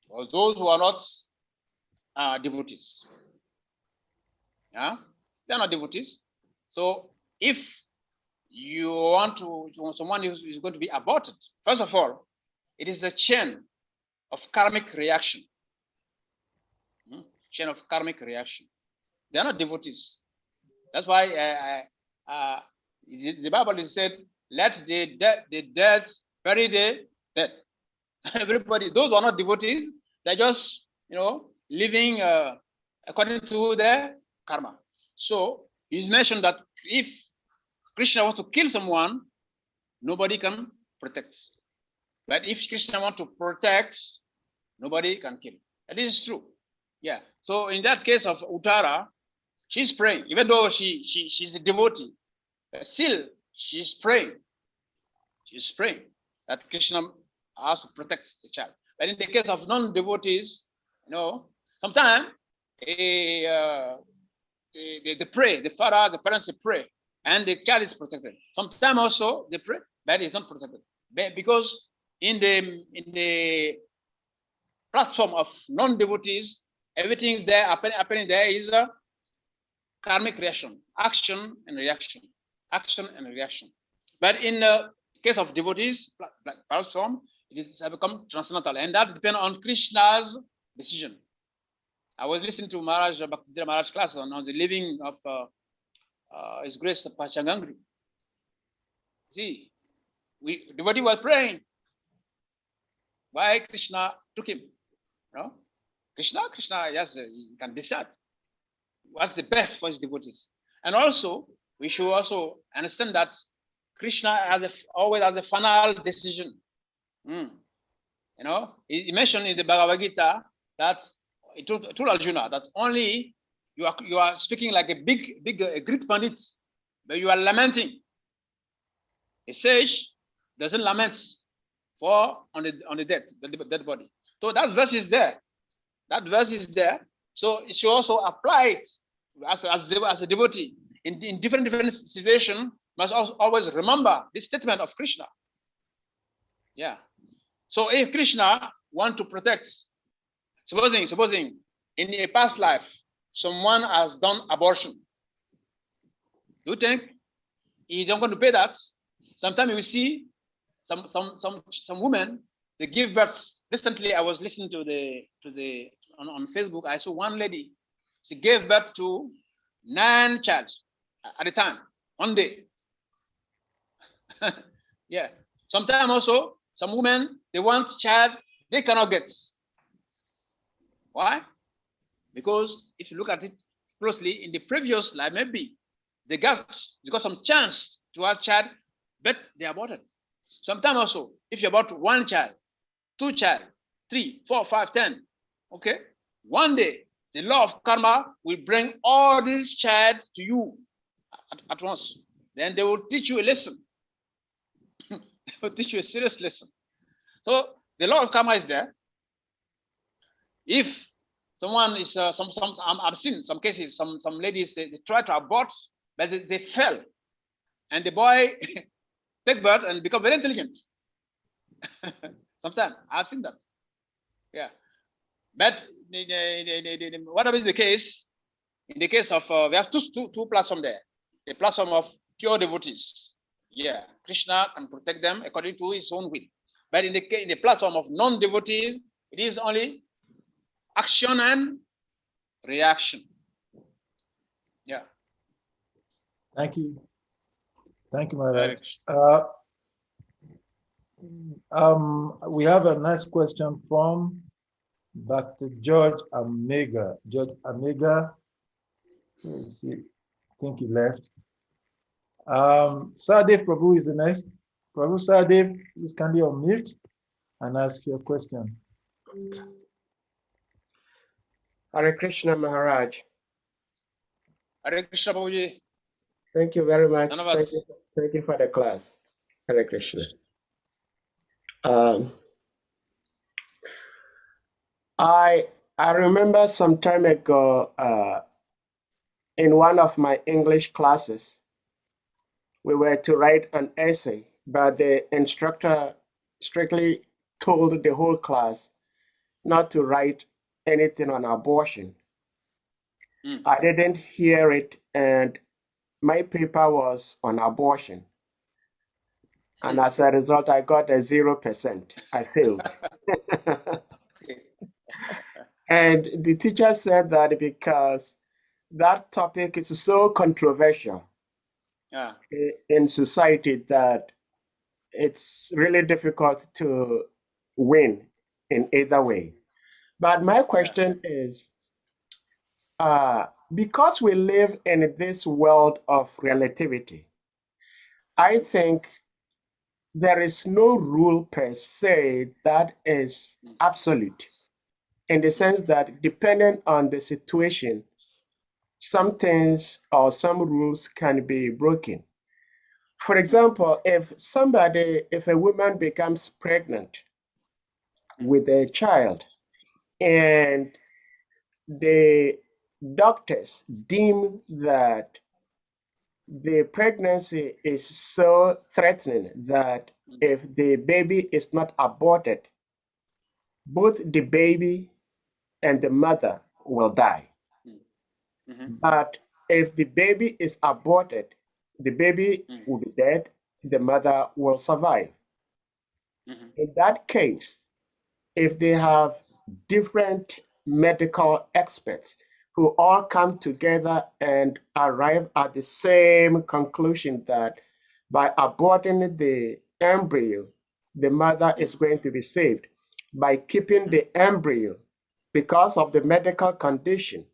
for those who are not devotees. Yeah, they're not devotees. So if you want to, someone is going to be aborted, first of all, it is the chain of karmic reaction. Chain of karmic reaction. They are not devotees. That's why the Bible is said, let the dead bury the dead. Everybody, those who are not devotees, they're just, living according to their karma. So it's mentioned that if Krishna wants to kill someone, nobody can protect. But if Krishna wants to protect, nobody can kill. And this is true. Yeah. So in that case of Uttara, she's praying, even though she's a devotee, but still she's praying. She's praying that Krishna has to protect the child. But in the case of non-devotees, sometimes they pray, the father, the parents, they pray, and the child is protected. Sometimes also they pray, but it's not protected. Because in the platform of non-devotees, everything is there, happening there is a karmic reaction, action and reaction, action and reaction. But in the case of devotees, platform, it has become transcendental, and that depends on Krishna's decision. I was listening to Maharaj Bhakti Maharaj class on the living of His Grace Pachangangri. See, devotee was praying. Why Krishna took him? Krishna, yes, he can decide what's the best for his devotees. And also, we should also understand that Krishna always has a final decision. He mentioned in the Bhagavad Gita that he told Arjuna that only you are speaking like a great pandit, but you are lamenting. A sage doesn't lament on the dead body. So that verse is there. That verse is there. So it should also apply it as a devotee in different situations. Must also always remember this statement of Krishna. Yeah. So if Krishna want to protect, supposing in a past life someone has done abortion, do you think he don't going to pay that? Sometimes we see some women, they give birth. Recently, I was listening to on Facebook. I saw one lady. She gave birth to 9 children at a time, one day. Yeah. Sometimes also some women, they want child they cannot get. Why? Because if you look at it closely, in the previous life, maybe they got some chance to have child, but they aborted. Sometimes also, if you abort 1 child, 2 child, 3, 4, 5, 10, okay, one day the law of karma will bring all these child to you at once. Then they will teach you a lesson. They will teach you a serious lesson. So the law of karma is there. If someone is I've seen some cases, some ladies they try to abort, but they fail, and the boy take birth and become very intelligent. Sometimes I've seen that. Yeah, but whatever is the case, in the case of we have two platforms there. The platform of pure devotees. Yeah, Krishna can protect them according to his own will. But in the platform of non-devotees, it is only action and reaction. Yeah. Thank you. Thank you, my Very we have a nice question from Dr. George Amega. George Amega, let's see, I think he left. Sadev Prabhu is the next. Prabhu Sadev, please kindly unmute and ask your question. Hare Krishna Maharaj. Hare Krishna Prabhuji. Thank you very much. Dhanavad. Thank you for the class. Hare Krishna. I remember some time ago in one of my English classes, we were to write an essay, but the instructor strictly told the whole class not to write anything on abortion. I didn't hear it, and my paper was on abortion. And as a result, I got a 0%. I failed. And the teacher said that because that topic is so controversial in society that it's really difficult to win in either way. But my question is, because we live in this world of relativity, I think there is no rule per se that is absolute, in the sense that depending on the situation, some things or some rules can be broken. For example, if a woman becomes pregnant with a child and the doctors deem that the pregnancy is so threatening that if the baby is not aborted, both the baby and the mother will die. But if the baby is aborted, the baby will be dead, the mother will survive. In that case, if they have different medical experts who all come together and arrive at the same conclusion that by aborting the embryo, the mother is going to be saved. By keeping the embryo, because of the medical condition,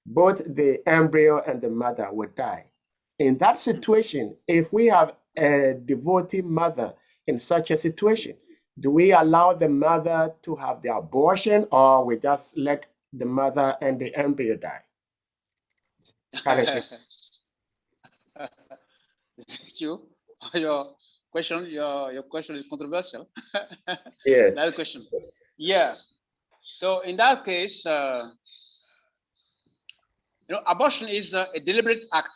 both the embryo and the mother will die. In that situation, if we have a devotee mother in such a situation, do we allow the mother to have the abortion, or we just let the mother and the embryo die? Thank you for your question. Your question is controversial. Yes. That question. Yeah. So in that case, abortion is a deliberate act.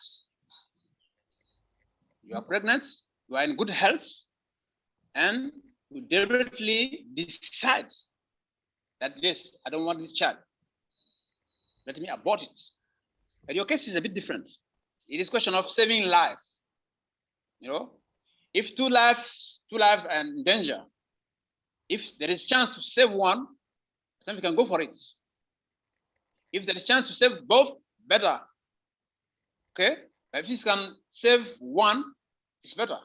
You are pregnant, you are in good health, and you deliberately decide that yes, I don't want this child. Let me abort it. But your case is a bit different. It is a question of saving life. If two lives are in danger, if there is chance to save one, then we can go for it. If there is chance to save both, better. Okay? But if you can save one, it's better.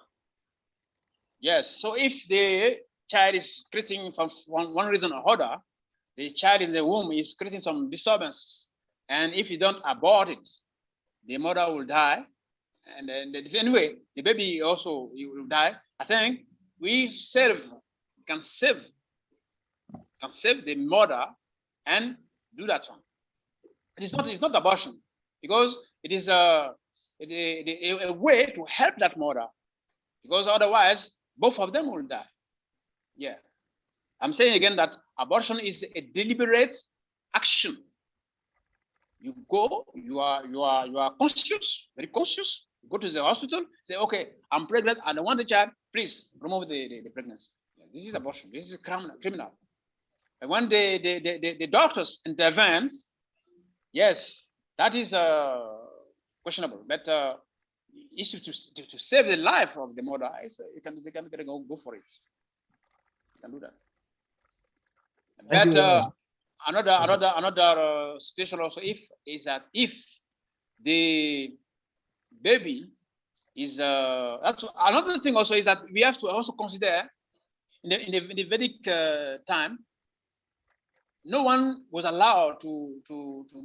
Yes. So if the child is creating from one reason or other, the child in the womb is creating some disturbance, and if you don't abort it, the mother will die, and then anyway, the baby also will die. I think we can save the mother and do that one. It's not abortion, because it is a way to help that mother, because otherwise both of them will die. Yeah. I'm saying again that abortion is a deliberate action. You go, you are conscious, very conscious. You go to the hospital, say, okay, I'm pregnant, I don't want the child, please remove the pregnancy. Yeah, this is abortion. This is criminal. And when the doctors intervene, yes, that is questionable. But issue to save the life of the mother, they can go for it. You can do that. But another situation also is that if the baby is that's another thing also, is that we have to also consider in the Vedic time, no one was allowed to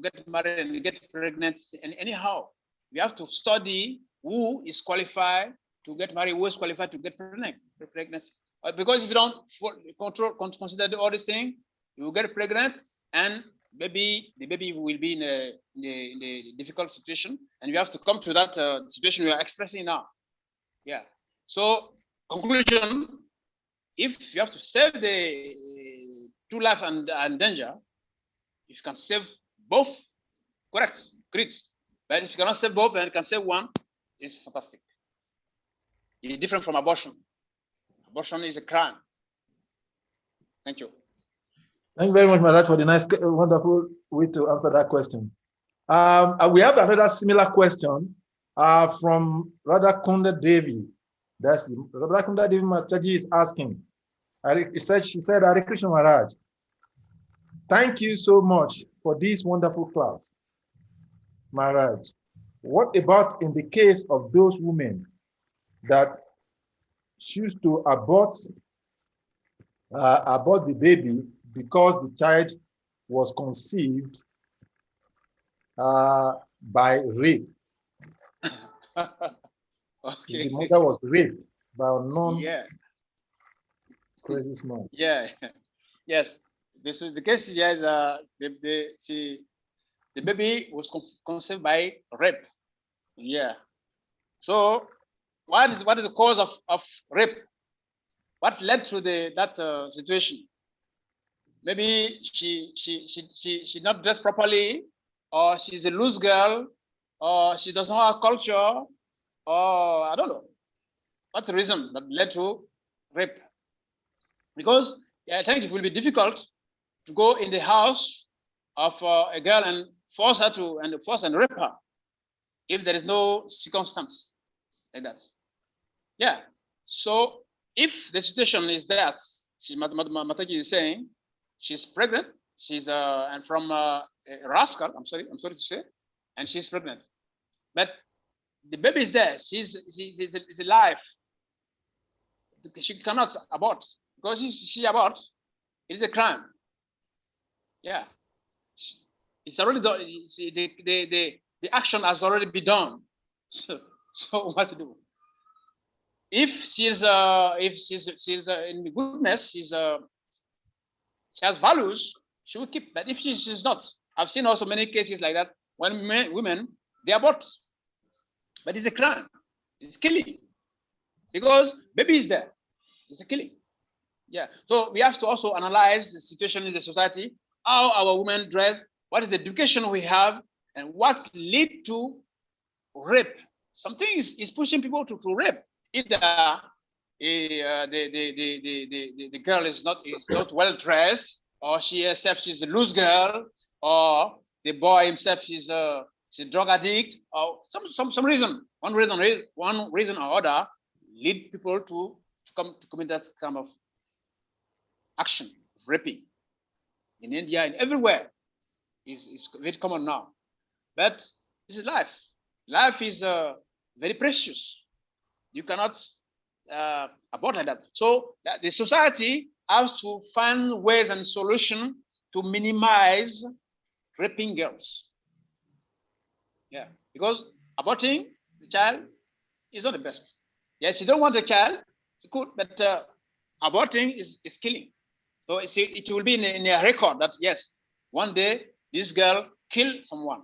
get married and get pregnant anyhow. We have to study who is qualified to get married, who is qualified to get pregnancy. Because if you don't consider all these things, you will get pregnant, and the baby will be in a difficult situation, and you have to come to that situation we are expressing now. Yeah. So conclusion: if you have to save the two life and danger, if you can save both, correct, great. But if you cannot save both and can save one, it's fantastic. is different from abortion. Abortion is a crime. Thank you. Thank you very much, Maharaj, for the nice, wonderful way to answer that question. We have another similar question from Radha Kunda Devi. That's Radha Kunda Devi Mataji is asking. She said, Hare Krishna Maharaj, thank you so much for this wonderful class. Maharaj, what about in the case of those women that choose to abort the baby because the child was conceived by rape? Okay. The mother was raped by a non Yeah. crazy man. Yeah. Yes. This is the case. Yes. The baby was conceived by rape. Yeah. So, what is the cause of rape? What led to that situation? Maybe she not dressed properly, or she's a loose girl, or she doesn't have culture, or I don't know. What's the reason that led to rape? Because I think it will be difficult to go in the house of a girl and force and rape her if there is no circumstance like that. Yeah. So if the situation is that Mataji is saying she's pregnant, she's and from a rascal, I'm sorry to say, and she's pregnant, but the baby is there. She's alive. She cannot abort because she abort. It is a crime. Yeah, it's already done. The action has already been done. So what to do? If she's in goodness, she has values, she will keep. But if she's not, I've seen also many cases like that when women they abort, but it's a crime. It's killing because baby is there. It's a killing. Yeah. So we have to also analyze the situation in the society, how our women dress, what is the education we have, and what lead to rape. Something is pushing people to rape. Either the girl is not well dressed, or she herself she's a loose girl, or the boy himself she's a drug addict, or some reason, one reason or other lead people to commit that kind of action, raping. In India and everywhere is very common now. But this is life. Life is very precious. You cannot abort like that. So the society has to find ways and solutions to minimize raping girls. Yeah, because aborting the child is not the best. Yes, you don't want the child, you could, but aborting is killing. So it will be in a record that yes, one day this girl killed someone.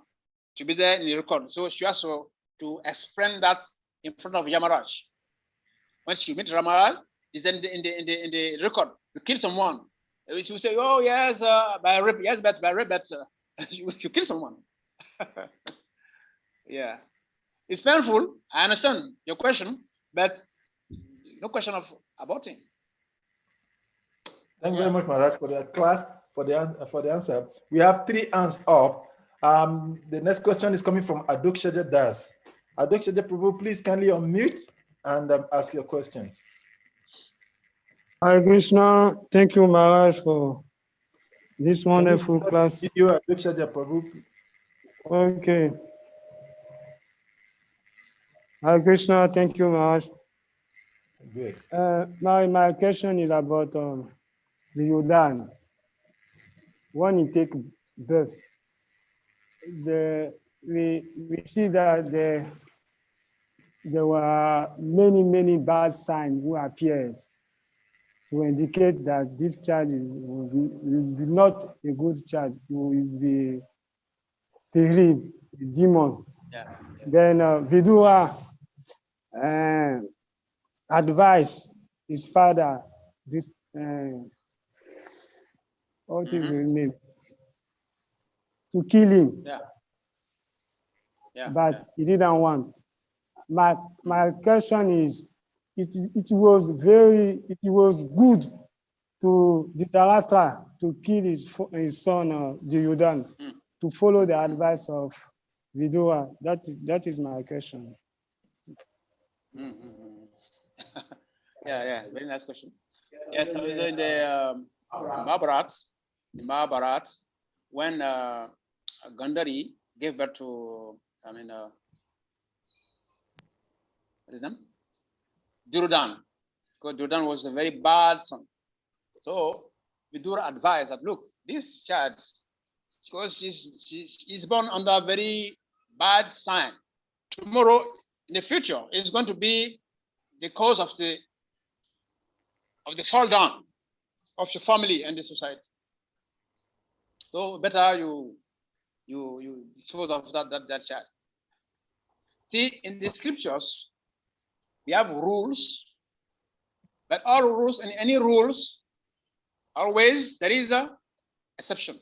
To be there in the record. So she has to explain that in front of Yamaraj. When she meets Ramaraj, is in the record. You kill someone. She will say, "Oh yes, by rape. Yes, but by rape, but you kill someone." Yeah, it's painful. I understand your question, but no question of aborting. Thank you very much, Maharaj, for the class, for the answer. We have 3 hands up. The next question is coming from Adokshaja Das. Adokshaja Prabhu, please kindly unmute and ask your question. Hare Krishna, thank you, Maharaj, for this wonderful class. You, Adokshaja Prabhu. Okay. Hare Krishna, thank you, Maharaj. Good. My question is about the Yudan. When you take birth, we see that there were many bad signs who appears to indicate that this child will be not a good child, will be terrible, a demon. Yeah. Then Vidura advised his father, this what is his name, to kill him. Yeah. Yeah. But he didn't want. My question is, it was good to Dhritarashtra to kill his son Duryodhana, to follow the advice of Vidura. That is my question. Yeah, very nice question. Yes, so in the Mahabharat, when Gandhari gave birth to, what is his name? Duryodhana, because Duryodhana was a very bad son. So Vidura advised that, look, this child, because she's born under a very bad sign, tomorrow in the future is going to be the cause of the fall down of your family and the society. So better you dispose of that child. See, in the scriptures, we have rules, but all rules and any rules, always there is a exception.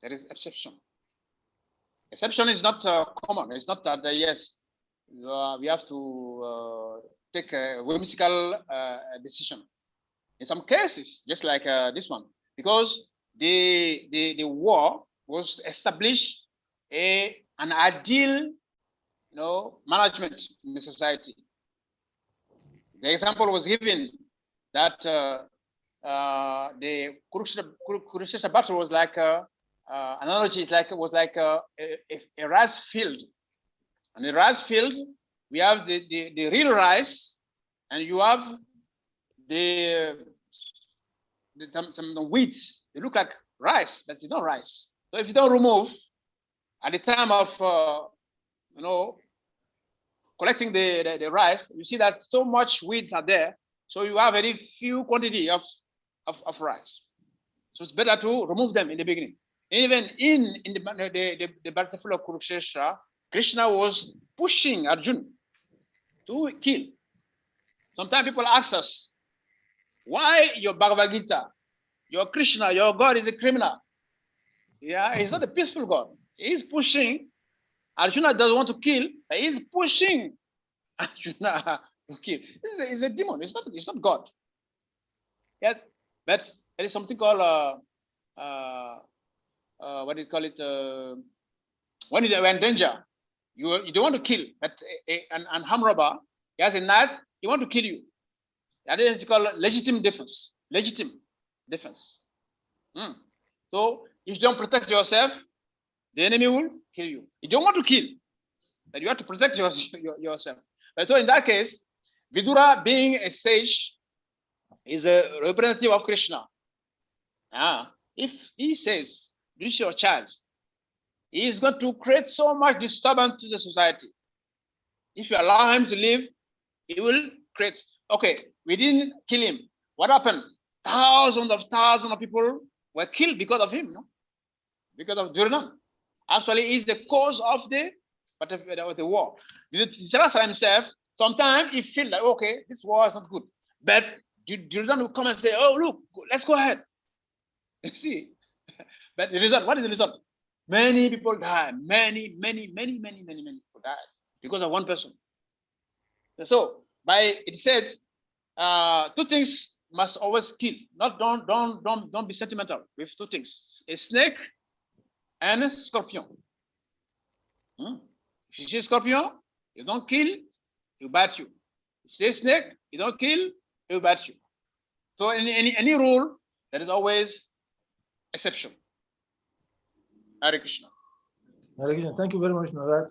There is exception. Exception is not common. It's not that yes, we have to take a whimsical decision. In some cases, just like this one, because the war was to establish an ideal, management in the society. The example was given that the Kurukshetra battle was like analogy is like was like a rice field. And the rice field, we have the real rice, and you have some weeds. They look like rice, but it's not rice. So if you don't remove at the time of collecting the rice, you see that so much weeds are there. So you have very few quantity of rice. So it's better to remove them in the beginning. Even in the battlefield of Kurukshetra, Krishna was pushing Arjuna to kill. Sometimes people ask us, why your Bhagavad Gita, your Krishna, your God is a criminal? Yeah, he's not a peaceful God. He's pushing. Arjuna doesn't want to kill, but he's pushing Arjuna to kill. It's a demon. It's not God. Yeah, but there is something called what do you call it? When you're in danger, you don't want to kill, but an armed robber, he has a knife, he want to kill you. That is called legitimate defense. Legitimate defense. So if you don't protect yourself, the enemy will kill you. You don't want to kill, but you have to protect yourself. But so in that case, Vidura, being a sage, is a representative of Krishna. If he says, this is your child, he is going to create so much disturbance to the society. If you allow him to live, he will create. Okay, we didn't kill him. What happened? Thousands of people were killed because of him, no? Because of Duryodhana. Actually, he's the cause of the war. Dhritarashtra himself, sometimes he feels like, okay, this war is not good. But Duryodhana will come and say, oh, look, let's go ahead. You see? But the result, what is the result? Many people die. Many people died because of one person. So, it says, two things must always kill. Don't be sentimental with two things: a snake and a scorpion. If you see a scorpion, you don't kill, you bite you. If you see a snake, you don't kill, you bite you. So in any rule, there is always exception. Hare Krishna. Hare Krishna. Thank you very much, Narad.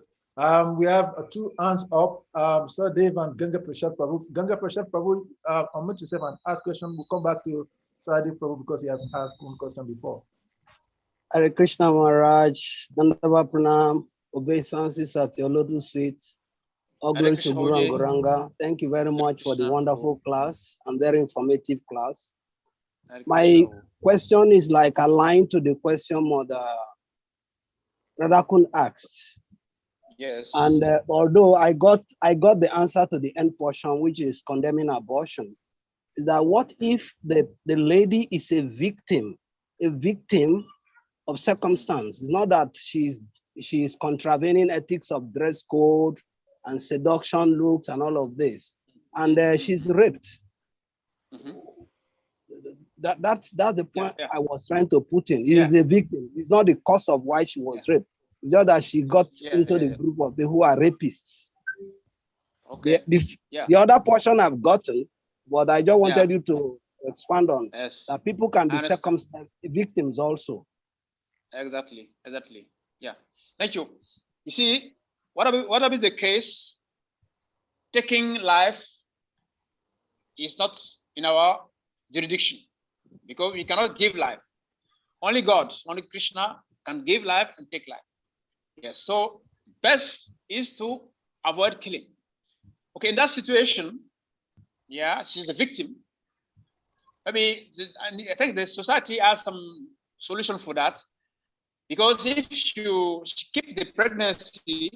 We have two hands up, Sir Dave and Ganga Prashad Prabhu. Ganga Prashad Prabhu, unmute yourself and ask question. We'll come back to Sir Dave Prabhu because he has asked one question before. Hare Krishna Maharaj, Dandava Pranam, obeisances at your lotus feet. All glory to Guru and Goranga. Thank you very much for the wonderful class and very informative class. My question is like aligned to the question Mother Radhakun asked. Yes. And although I got the answer to the end portion, which is condemning abortion, is that what if the lady is a victim of circumstance? It's not that she's contravening ethics of dress code and seduction looks and all of this. and she's raped. Mhm. That's the point yeah. I was trying to put in. It is the victim. It's not the cause of why she was raped. It's just that she got into the group of people who are rapists. Okay. The other portion I've gotten, but I just wanted you to expand on that people can be circumstance victims also. Exactly. Yeah. Thank you. You see, what about the case? Taking life is not in our jurisdiction because we cannot give life. Only God, only Krishna can give life and take life. Yes. So best is to avoid killing. Okay, in that situation, she's a victim. Maybe I think the society has some solution for that, because if you keep the pregnancy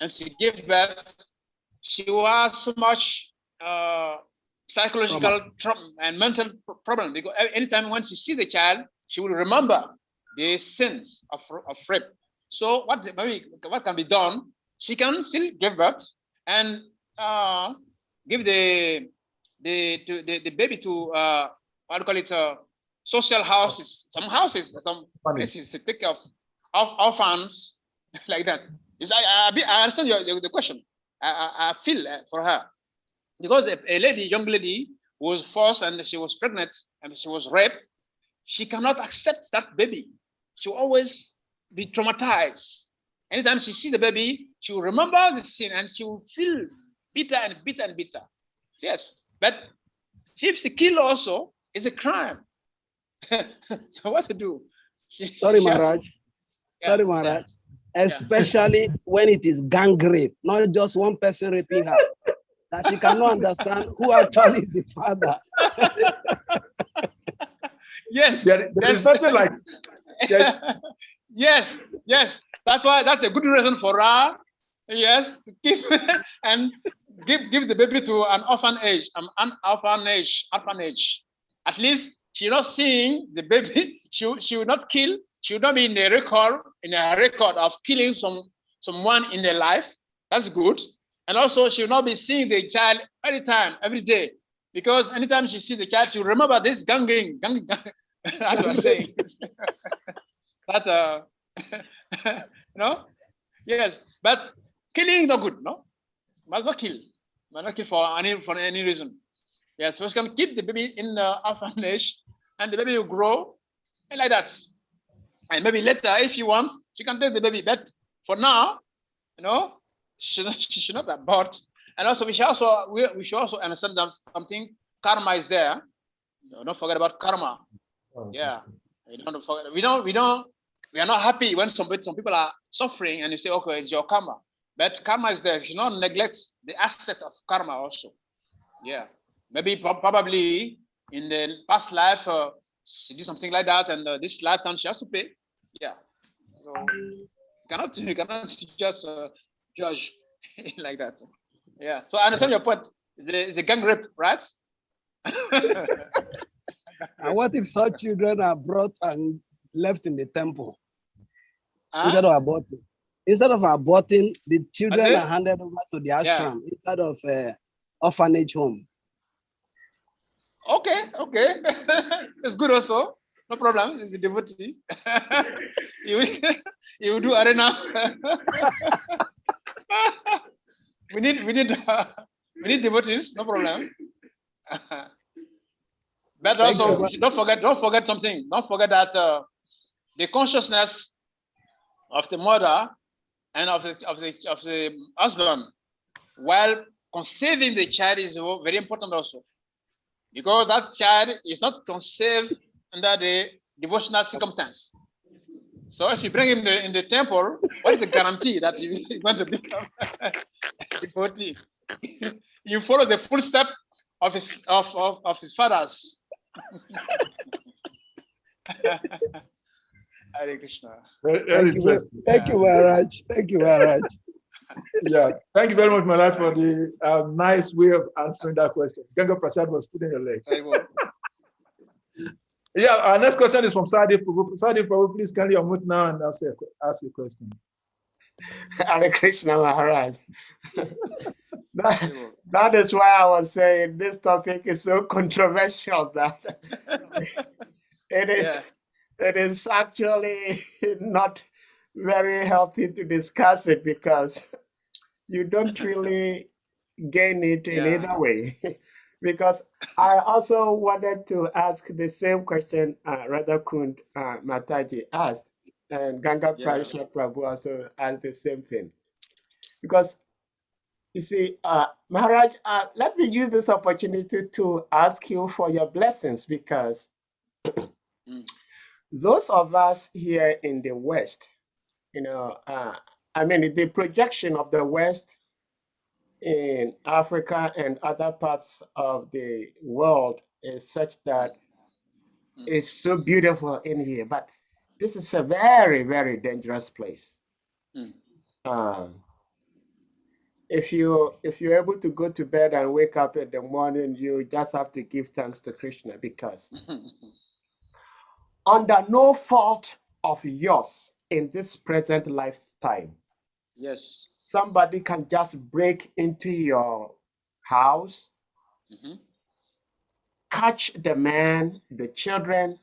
and she gives birth, she will have so much psychological trauma and mental problem, because anytime when she sees the child, she will remember the sins of rape. So what can be done? She can still give birth and give the baby to what do you call it, social houses, some places to take care of orphans like that. I understand the question. I feel for her, because a young lady was forced and she was pregnant and she was raped. She cannot accept that baby. She will always be traumatized. Anytime she sees the baby, she will remember the sin and she will feel bitter and bitter and bitter. Yes, but if she kill also, it's a crime. So what to do? Sorry, Maharaj. Especially when it is gang rape, not just one person raping her. That she cannot understand who actually is the father. Yes. There is nothing like. Yes. That's why that's a good reason for her. Yes, to keep and give the baby to an orphanage. At least she's not seeing the baby. She will not kill. She will not be in a record of killing someone in their life. That's good. And also she will not be seeing the child every day. Because anytime she sees the child, she will remember this gang. That's what I'm saying. That yes, but killing is not good, no? Must not kill for any reason. Yes, first can keep the baby in the orphanage, and the baby will grow, and like that. And maybe later, if she wants, she can take the baby. But for now, she should not abort. And also, we should also understand that something. Karma is there. Don't forget about karma. Yeah, don't forget. We are not happy when some people are suffering, and you say, okay, it's your karma. But karma is there. You should not neglect the aspect of karma also. Yeah, maybe probably in the past life she did something like that, and this lifetime she has to pay. Yeah, so you cannot just judge like that. Yeah, so I understand your point. It's a gang rape, right? And what if such children are brought and left in the temple instead of aborting? Instead of aborting, the children are handed over to the ashram instead of orphanage home. Okay. It's good also. No problem. It's the devotee. you will do arena. we need devotees. No problem. But also, don't forget something. Don't forget that the consciousness of the mother and of the husband while conceiving the child is very important also, because that child is not conceived under the devotional circumstance. So if you bring him in the temple, what is the guarantee that he's going to become a devotee? You follow the footstep of his fathers. Hare Krishna. Very interesting. Thank you, Maharaj. Thank you, Maharaj. Yeah, thank you very much, Maharaj, for the nice way of answering that question. Ganga Prasad was putting your leg. Yeah, our next question is from Sadi Prabhu. Sadi Prabhu, please kindly unmute now and ask your question. Hare Krishna, Maharaj. that is why I was saying this topic is so controversial that it is actually not very healthy to discuss it, because you don't really gain it in either way. Because I also wanted to ask the same question Radhakund Mataji asked, and Ganga Prasad Prabhu also asked the same thing. Because you see, Maharaj, let me use this opportunity to ask you for your blessings, because those of us here in the West, I mean, the projection of the West in Africa and other parts of the world is such that it's so beautiful in here, but this is a very, very dangerous place. If you're able to go to bed and wake up in the morning, you just have to give thanks to Krishna, because under no fault of yours in this present lifetime, somebody can just break into your house, catch the man, the children,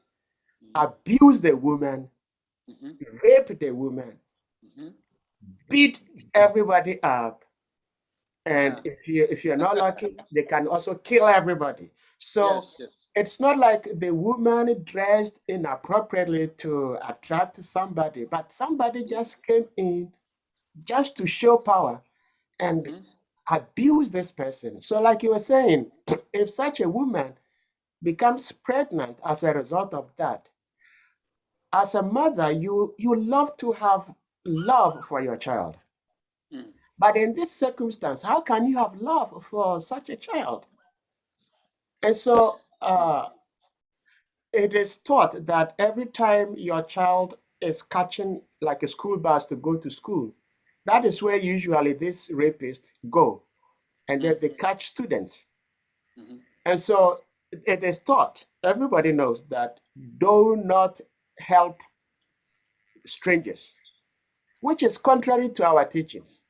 abuse the woman, rape the woman, beat everybody up, and if you're not lucky, they can also kill everybody. So it's not like the woman dressed inappropriately to attract somebody, but somebody just came in just to show power and abuse this person. So like you were saying, if such a woman becomes pregnant as a result of that, as a mother, you love to have love for your child. But in this circumstance, how can you have love for such a child? And so it is taught that every time your child is catching like a school bus to go to school, that is where usually these rapists go, and then they catch students. And so it is taught, everybody knows that do not help strangers, which is contrary to our teachings.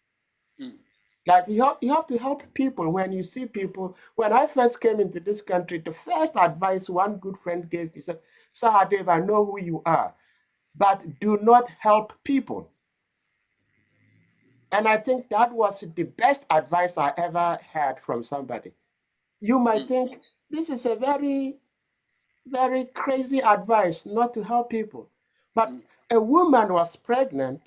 Like you have to help people when you see people. When I first came into this country, the first advice one good friend gave me said, Sahadev, I know who you are, but do not help people. And I think that was the best advice I ever had from somebody. You might think this is a very, very crazy advice not to help people. But a woman was pregnant.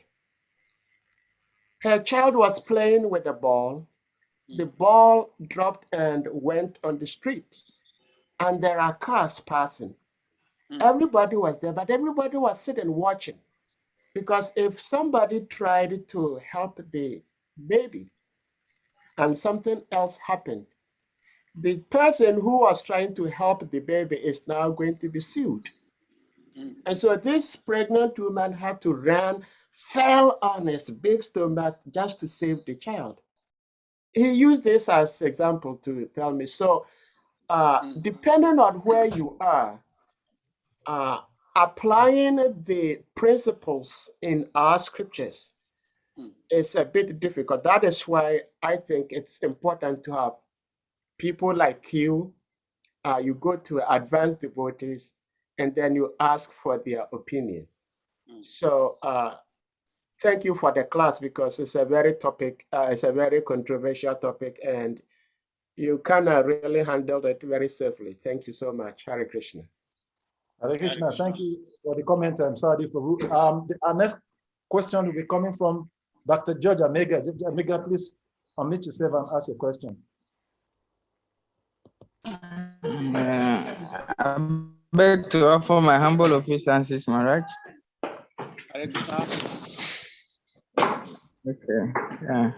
Her child was playing with a ball. The ball dropped and went on the street, and there are cars passing. Everybody was there, but everybody was sitting watching, because if somebody tried to help the baby and something else happened, the person who was trying to help the baby is now going to be sued. And so this pregnant woman had to run, fell on his big stomach just to save the child. He used this as example to tell me. So depending on where you are, applying the principles in our scriptures is a bit difficult. That is why I think it's important to have people like you. You go to advanced devotees, and then you ask for their opinion. So thank you for the class, because it's a very controversial topic, and you kind of really handled it very safely. Thank you so much. Hare Krishna. Hare Krishna. Thank you for the comment. I'm sorry for our next question will be coming from Dr. George Amega. Amega, please unmute yourself and ask your question. I beg to offer my humble obeisances, Maharaj. Okay. Yeah.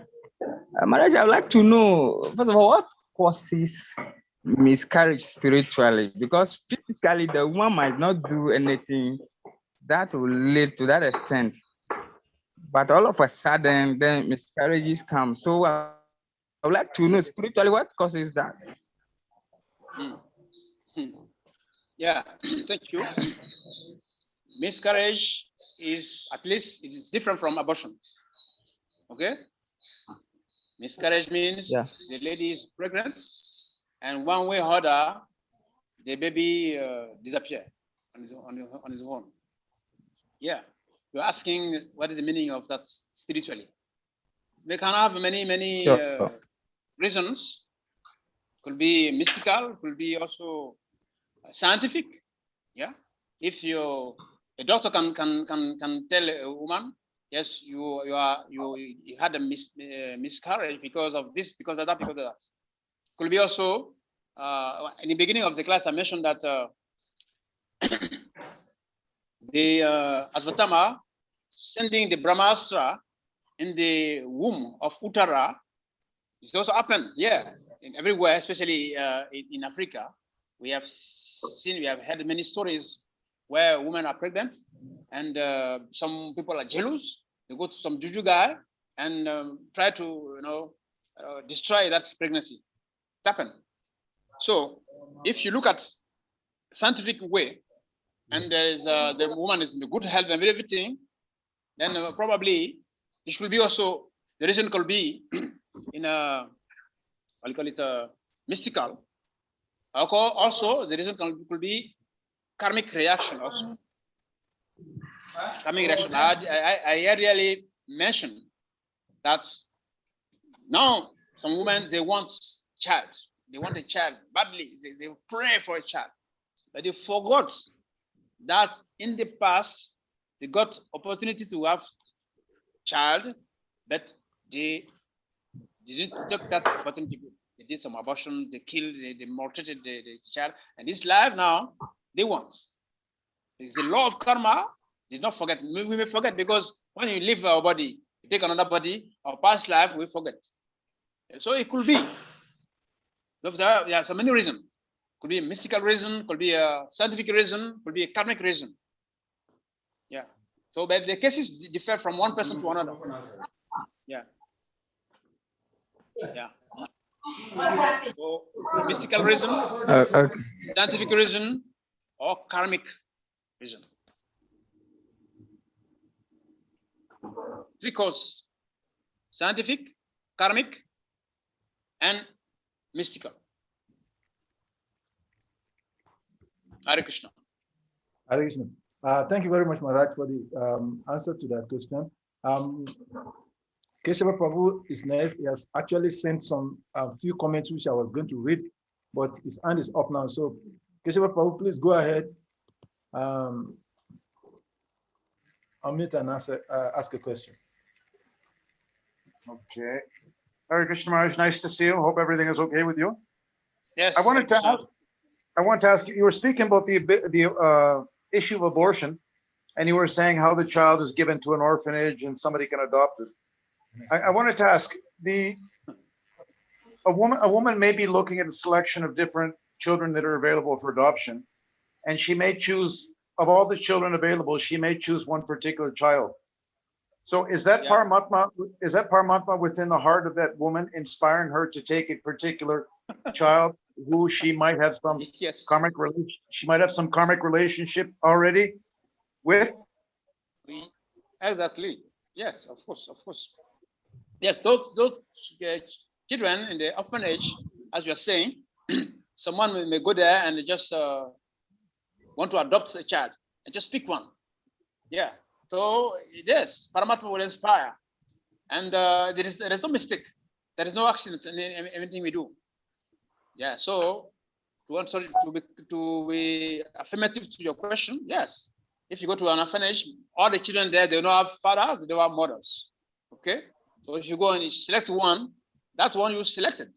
Maharaj, I would like to know, first of all, what causes miscarriage spiritually? Because physically, the woman might not do anything that will lead to that extent. But all of a sudden, then miscarriages come. So I would like to know spiritually what causes that. Yeah, thank you. Miscarriage is, at least it is different from abortion. Okay? Miscarriage means Yeah. the lady is pregnant, and one way or other, the baby disappear on his own. Yeah, you're asking what is the meaning of that spiritually? We can have many Sure. reasons. Could be mystical, could be also scientific. Yeah, if a doctor can tell a woman, yes, you had a miscarriage because of this, because of that, because of that. Could be also in the beginning of the class I mentioned that the Asvatama sending the Brahmastra in the womb of Uttara. It also happened, yeah, in everywhere, especially in Africa. We have heard many stories where women are pregnant, and some people are jealous. They go to some juju guy and try to, destroy that pregnancy. It happened. So, if you look at scientific way, and the woman is in the good health and everything, then probably it should be also, the reason could be in a, I'll call it a mystical. Also, the reason could be karmic reaction also. Karmic reaction. I really mentioned that now some women, they want child. They want a child badly. They pray for a child. But they forgot that in the past, they got opportunity to have child, but they didn't take that opportunity. They did some abortion, they killed, they maltreated the child. And this life now, they want. It's the law of karma. Did not forget. We may forget because when you leave our body, you take another body, our past life, we forget. So it could be. There are so many reasons. Could be a mystical reason, could be a scientific reason, could be a karmic reason. Yeah. So but the cases differ from one person to another. Yeah. Yeah. So mystical reason, Okay. scientific reason, or karmic reason. Three causes: scientific, karmic, and mystical. Hare Krishna. Hare Krishna. Thank you very much, Maharaj, for the answer to that question. Keshava Prabhu is next. He has actually sent some few comments which I was going to read, but his hand is up now. So Keshava Prabhu, please go ahead. Unmute and ask a question. Okay. Hare Krishna Maharaj, nice to see you. Hope everything is okay with you. Yes. I wanted to ask you, you were speaking about the issue of abortion, and you were saying how the child is given to an orphanage and somebody can adopt it. I wanted to ask, a woman may be looking at a selection of different children that are available for adoption, and she may choose, of all the children available, she may choose one particular child. So is that Paramatma within the heart of that woman, inspiring her to take a particular child who she might have some karmic relation? She might have some karmic relationship already with. Exactly. Yes, of course. Yes, those children in the orphanage, as you are saying, someone may go there and just want to adopt a child and just pick one. Yeah. So yes, Paramatma will inspire, and there is no mistake. There is no accident in anything we do. Yeah. So to be affirmative to your question, yes. If you go to an orphanage, all the children there, they don't have fathers, they don't have mothers. Okay. So if you go and you select one, that one you selected.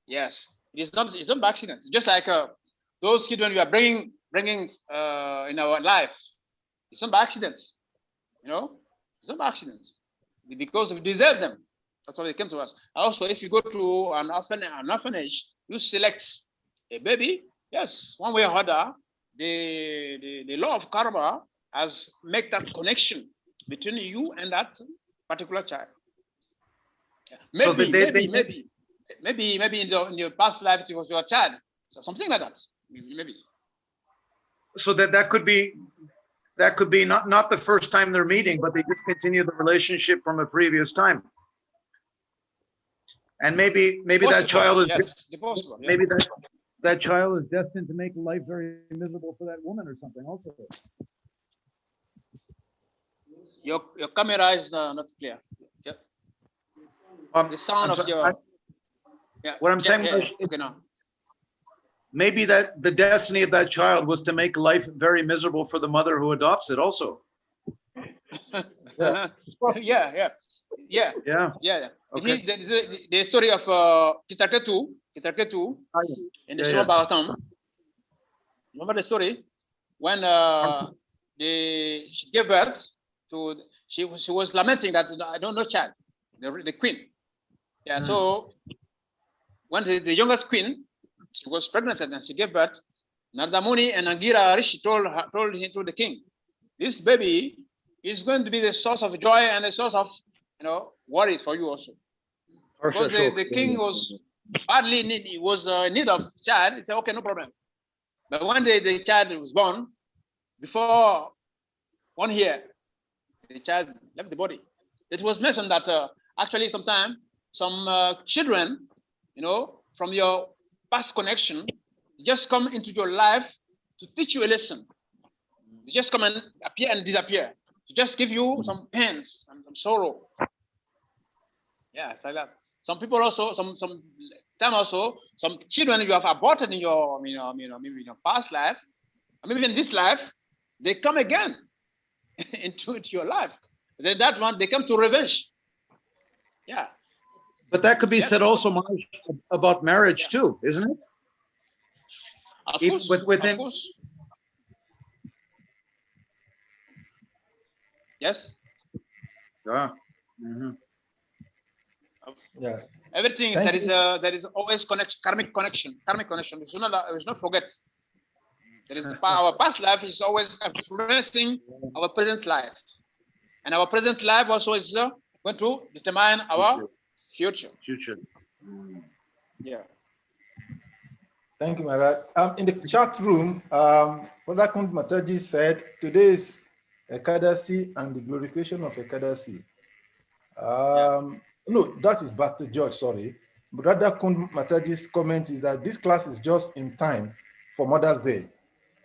Yes. It's not by accident. Just like those children we are bringing in our life. It's not by accident. It's not by accident. Because we deserve them. That's why they came to us. Also, if you go to an orphanage, you select a baby. Yes, one way or other, the law of karma has made that connection between you and that particular child. Yeah. Maybe in your past life it was your child, so something like that. Maybe. So that could be not the first time they're meeting, but they just continue the relationship from a previous time. And maybe that child is possible. Yeah. maybe that child is destined to make life very miserable for that woman or something also. Your camera is not clear. Yeah. The sound of your. Yeah. What I'm saying Yeah, was, okay, now. maybe that the destiny of that child was to make life very miserable for the mother who adopts it also. Yeah. Yeah. Yeah. Okay. The story of Kitaketu in the Srimad Bhagavatam. Remember the story when she gave birth to, she was lamenting that I don't know child, the queen. Yeah. So when the youngest queen, she was pregnant and she gave birth, Narada Muni and Angira Rishi told the king, this baby is going to be the source of joy and a source of worries for you also. Because the king was badly in need of child. He said, okay, no problem. But when the child was born, before 1 year, the child left the body. It was mentioned that actually sometimes some children, from your past connection, just come into your life to teach you a lesson. They just come and appear and disappear to just give you some pains and some sorrow. Yeah, it's like that. Some people also, some time also, some children you have aborted in your, maybe in your past life, or maybe in this life, they come again into your life. Then that one, they come to revenge. Yeah. But that could be said also, Maharaj, about marriage too, isn't it? Of course. Of course. Yes. Yeah. Yeah. Everything there is always karmic connection. We should not forget. There is our past life is always influencing our present life, and our present life also is going to determine our future. Yeah. Thank you, Maharaj. In the chat room, Brother Kund Mataji said today is Ekadasi and the glorification of Ekadasi. No, that is Bhakti George, sorry. Brother Kund Mataji's comment is that this class is just in time for Mother's Day.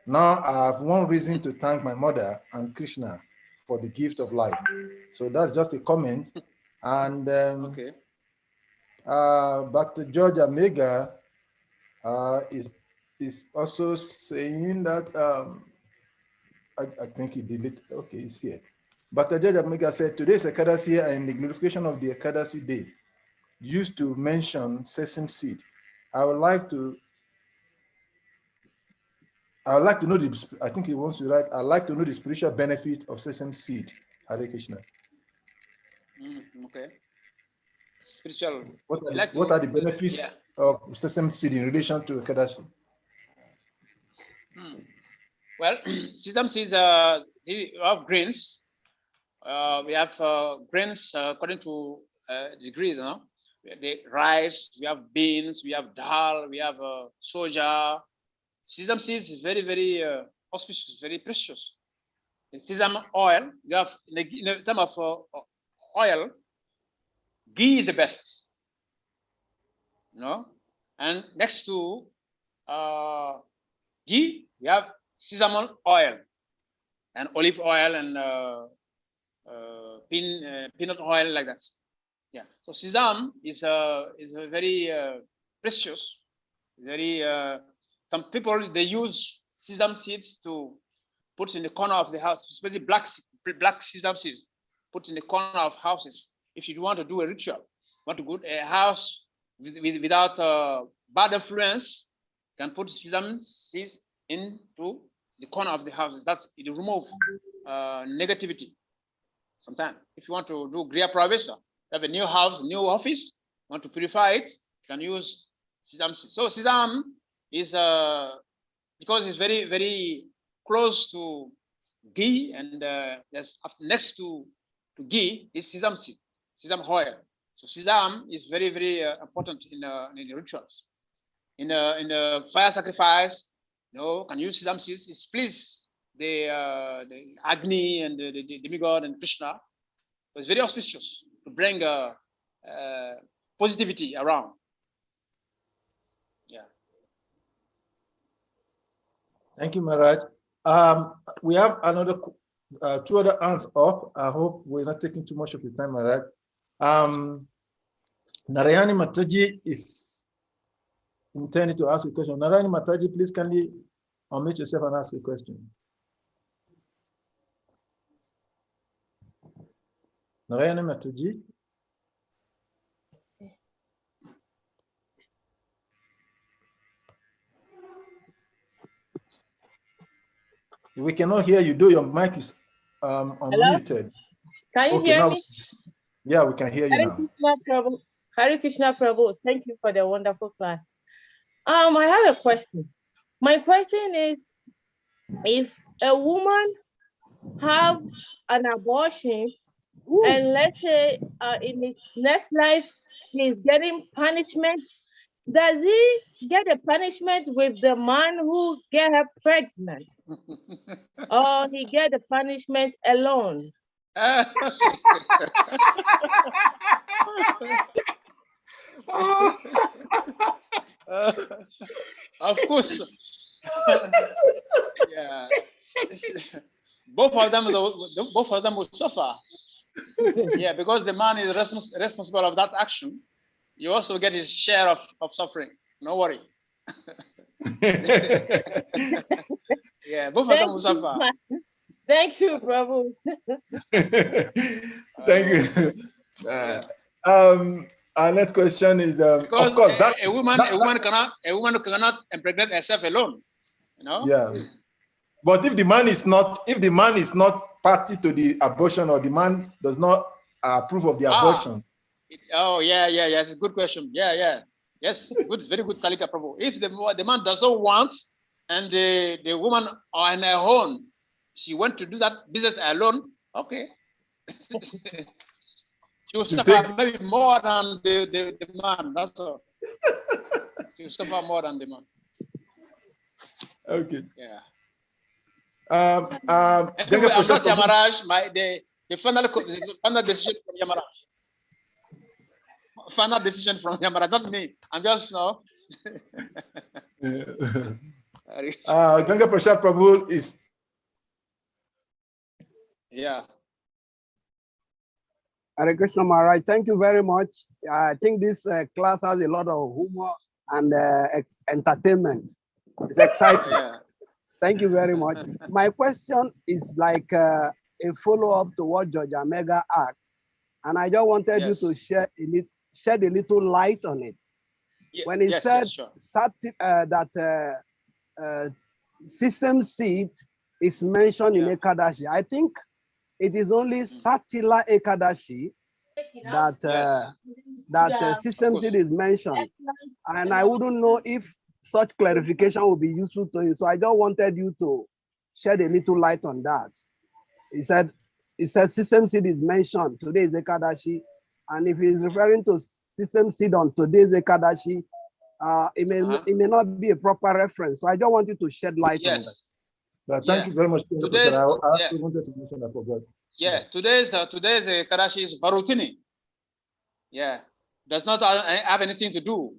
Now I have one reason to thank my mother and Krishna for the gift of life. So that's just a comment. And Bhakti George Amega is also saying that I think he deleted. Okay, it's here. But George Amega said today's Ekadasi and the glorification of the Ekadasi day used to mention sesame seed. I would like to know the. I think he wants to write. I'd like to know the spiritual benefit of sesame seed. Hare Krishna. Okay. Spiritual. What are the benefits of sesame seed in relation to Ekadasi? Well, sesame seeds of grains. We have grains according to degrees. The rice, we have beans, we have dal, we have soja. Sesame seeds is very, very auspicious, very precious. In sesame oil, you have in the term of oil, ghee is the best. And next to ghee, we have sesame oil and olive oil and peanut oil, like that. Yeah. So sesame is a very precious. Very some people they use sesame seeds to put in the corner of the house, especially black sesame seeds, put in the corner of houses. If you want to do a ritual, want to go to a house without bad influence, you can put sesame seeds into the corner of the houses. That's it remove negativity. Sometimes, if you want to do Griya Pravesha, you have a new house, new office, want to purify it, you can use sesame seeds. So sesame is because it's very, very close to ghee, and next to ghee is sesame seed, sesame oil. So sesame is very, very important in the rituals. In the fire sacrifice, can use sesame seeds. It please the Agni and the demigod and Krishna. So it's very auspicious to bring positivity around. Yeah. Thank you, Maharaj. We have another two other hands up. I hope we're not taking too much of your time, Maharaj. Narayani Mataji is intended to ask a question. Narayani Mataji, please kindly unmute yourself and ask a question. Narayani Mataji. We cannot hear you, though your mic is unmuted. Can you hear me? Yeah, we can hear you now. Hare Krishna Prabhu, thank you for the wonderful class. I have a question. My question is, if a woman have an abortion, and let's say in his next life he's getting punishment, does he get a punishment with the man who get her pregnant, or he get the punishment alone? Of course. Yeah. Both of them will suffer. Yeah, because the man is responsible of that action. You also get his share of suffering. No worry. Yeah, both of them will suffer. Thank you, Prabhu. Thank you. Our next question is, because of course, a woman cannot impregnate herself alone. You know. Yeah. But if the man is not party to the abortion, or the man does not approve of the abortion. It's a good question. Yes, good, very good, Kalika Prabhu. If the man doesn't want, and the woman on her own, she went to do that business alone, okay. She will suffer maybe more than the man, that's all. She will suffer more than the man. Okay. Yeah. Anyway, I'm not Yamaraj. The final decision from Yamaraj. Final decision from Yamaraj, not me. I'm just no. Ganga Prasad Prabhu is. Yeah. Hare Krishna Maharaj, thank you very much. I think this class has a lot of humor and entertainment. It's exciting. Yeah. Thank you very much. My question is like a follow-up to what George Amega asked, and I just wanted you to shed a little light on it. When he said that sesame seed is mentioned in Ekadashi, I think it is only Satila Ekadashi that sesame seed is mentioned, and I wouldn't know if such clarification would be useful to you. So I just wanted you to shed a little light on that. He said sesame seed is mentioned. Today is Ekadashi. And if he's referring to sesame seed on today's Ekadashi, it may not be a proper reference. So I just want you to shed light on this. But thank you very much. I wanted to mention that for God. Yeah, today's Ekadashi is Varutini. Yeah, does not have anything to do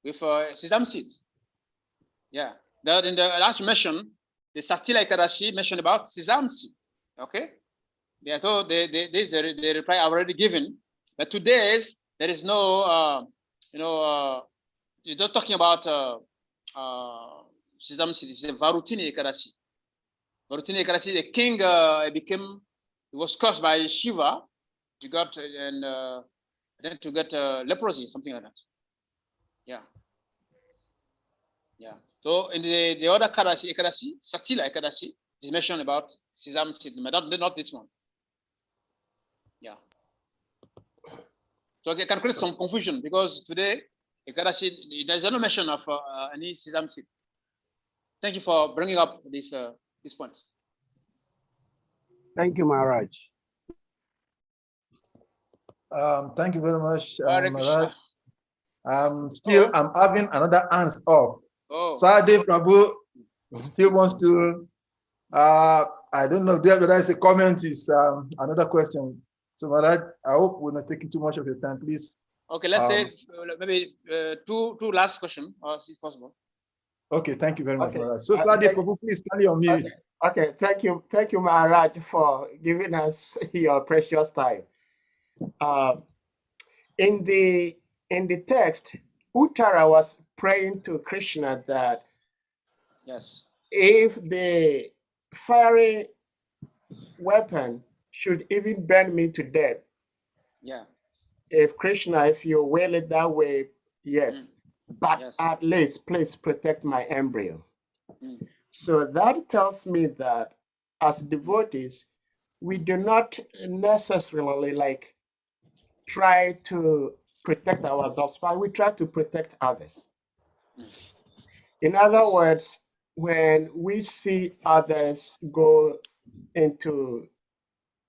with sesame seed. Yeah, in the last mention, the Satila Ekadashi mentioned about sesame seed. Okay, yeah, so the reply I've already given. But today's there is no, you're not talking about sesame seed. It's a Varutini Ekadashi. Varutini Ekadashi, the king he was cursed by Shiva to got then to get leprosy, something like that. Yeah. Yeah. So in the other Ekadashi, Satila Ekadashi, is mentioned about sesame seed, but not this one. Yeah. So it can create some confusion because today Ekadashi, there's no mention of any sesame seed. Thank you for bringing up this point. Thank you, Maharaj. Thank you very much, Maharaj. I'm having another hands up. Sadeh Prabhu still wants to, I don't know, whether it's a comment, is another question. So Maharaj, I hope we're not taking too much of your time. Please Okay, let's say maybe two last question, or if possible. Okay, thank you very much, Okay. Maharaj. So, Claudia, Prabhu, please carry on mute. Okay, thank you, Maharaj, for giving us your precious time. In the text, Uttara was praying to Krishna that if the fiery weapon should even burn me to death, if Krishna, if you will it that way, yes, but at least please protect my embryo. So that tells me that as devotees, we do not necessarily like try to protect ourselves, but we try to protect others. In other words, when we see others go into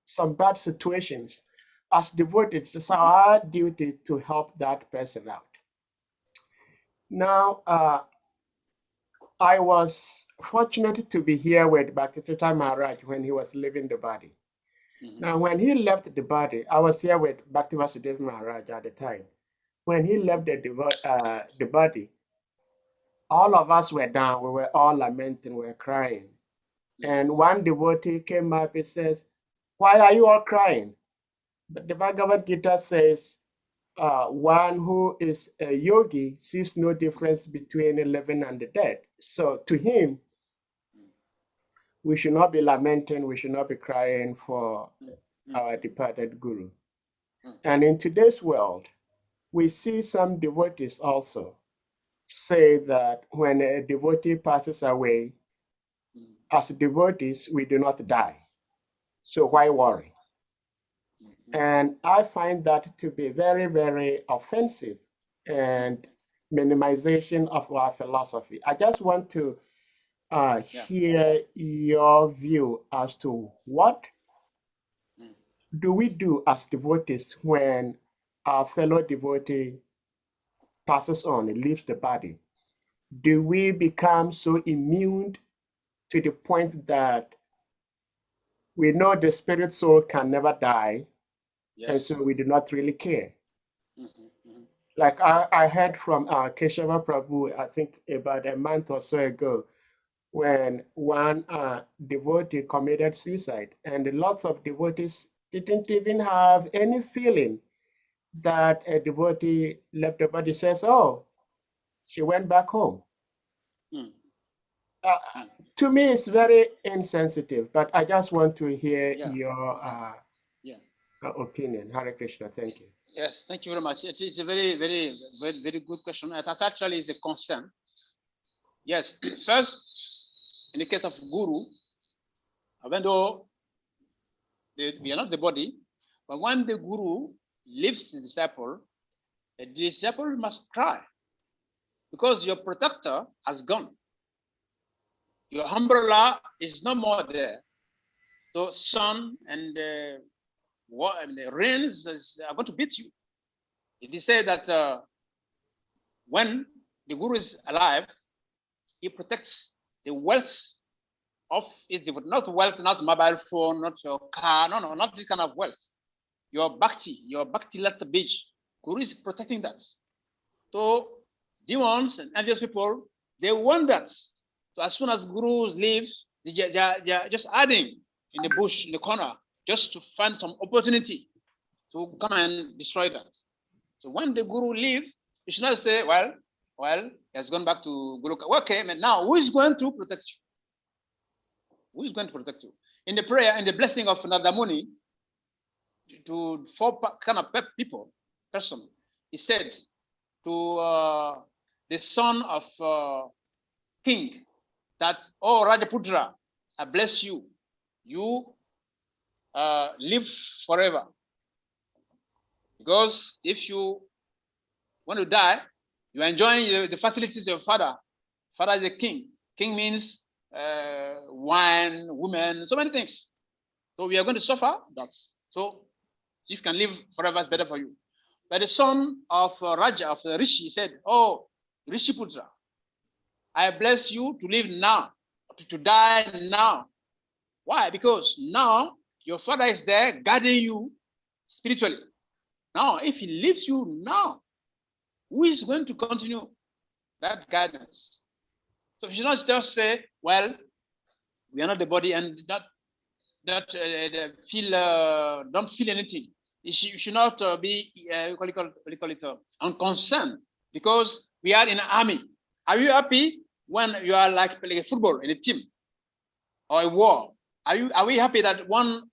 some bad situations, as devotees, it's our duty to help that person out. Now, I was fortunate to be here with Bhakti Maharaj when he was leaving the body. Now, when he left the body, I was here with Bhakti Vasudeva Maharaj at the time. When he left the body, all of us were down. We were all lamenting, we were crying. And one devotee came up and says, "Why are you all crying?" But the Bhagavad Gita says, one who is a yogi sees no difference between the living and the dead. So to him, we should not be lamenting, we should not be crying for our departed guru. And in today's world, we see some devotees also say that when a devotee passes away, as devotees, we do not die. So why worry? And I find that to be very, very offensive and minimization of our philosophy. I just want to hear your view as to what do we do as devotees when our fellow devotee passes on and leaves the body? Do we become so immune to the point that we know the spirit soul can never die, and so we do not really care? Like I heard from Keshava Prabhu, I think about a month or so ago, when one devotee committed suicide, and lots of devotees didn't even have any feeling that a devotee left the body. Says, "Oh, she went back home." To me, it's very insensitive, but I just want to hear your opinion. Hare Krishna, thank you. Yes, thank you very much. It is a very, very, very, very good question. That actually is a concern. Yes, first, in the case of guru, even though we are not the body, but when the guru leaves the disciple must cry because your protector has gone. Your umbrella is no more there. So sun and the rains are going to beat you. It is said that when the guru is alive, he protects the wealth of his devotee. Not wealth, not mobile phone, not your car, no, not this kind of wealth. Your bhakti letter beach, guru is protecting that. So demons and envious people, they want that. So as soon as gurus leave, they are just adding in the bush, in the corner, just to find some opportunity to come and destroy that. So when the guru leaves, you should not say, well, he has gone back to Guru. Okay, man, now who is going to protect you? Who is going to protect you? In the prayer, in the blessing of Narada Muni, to four kind of person, he said to the son of king that, "Oh, Rajaputra, I bless you. You live forever. Because if you want to die, you are enjoying the facilities of your father. Father is a king. King means wine, women, so many things. So we are going to suffer that. So if you can live forever, it's better for you." But the son of Raja, of Rishi, said, "Oh, Rishi Putra, I bless you to live now, to die now." Why? Because now your father is there guarding you spiritually. Now, if he leaves you now, who is going to continue that guidance? So you should not just say, well, we are not the body and don't feel anything. You should not be unconcerned, because we are in an army. Are you happy when you are like playing football in a team or a war? Are we happy that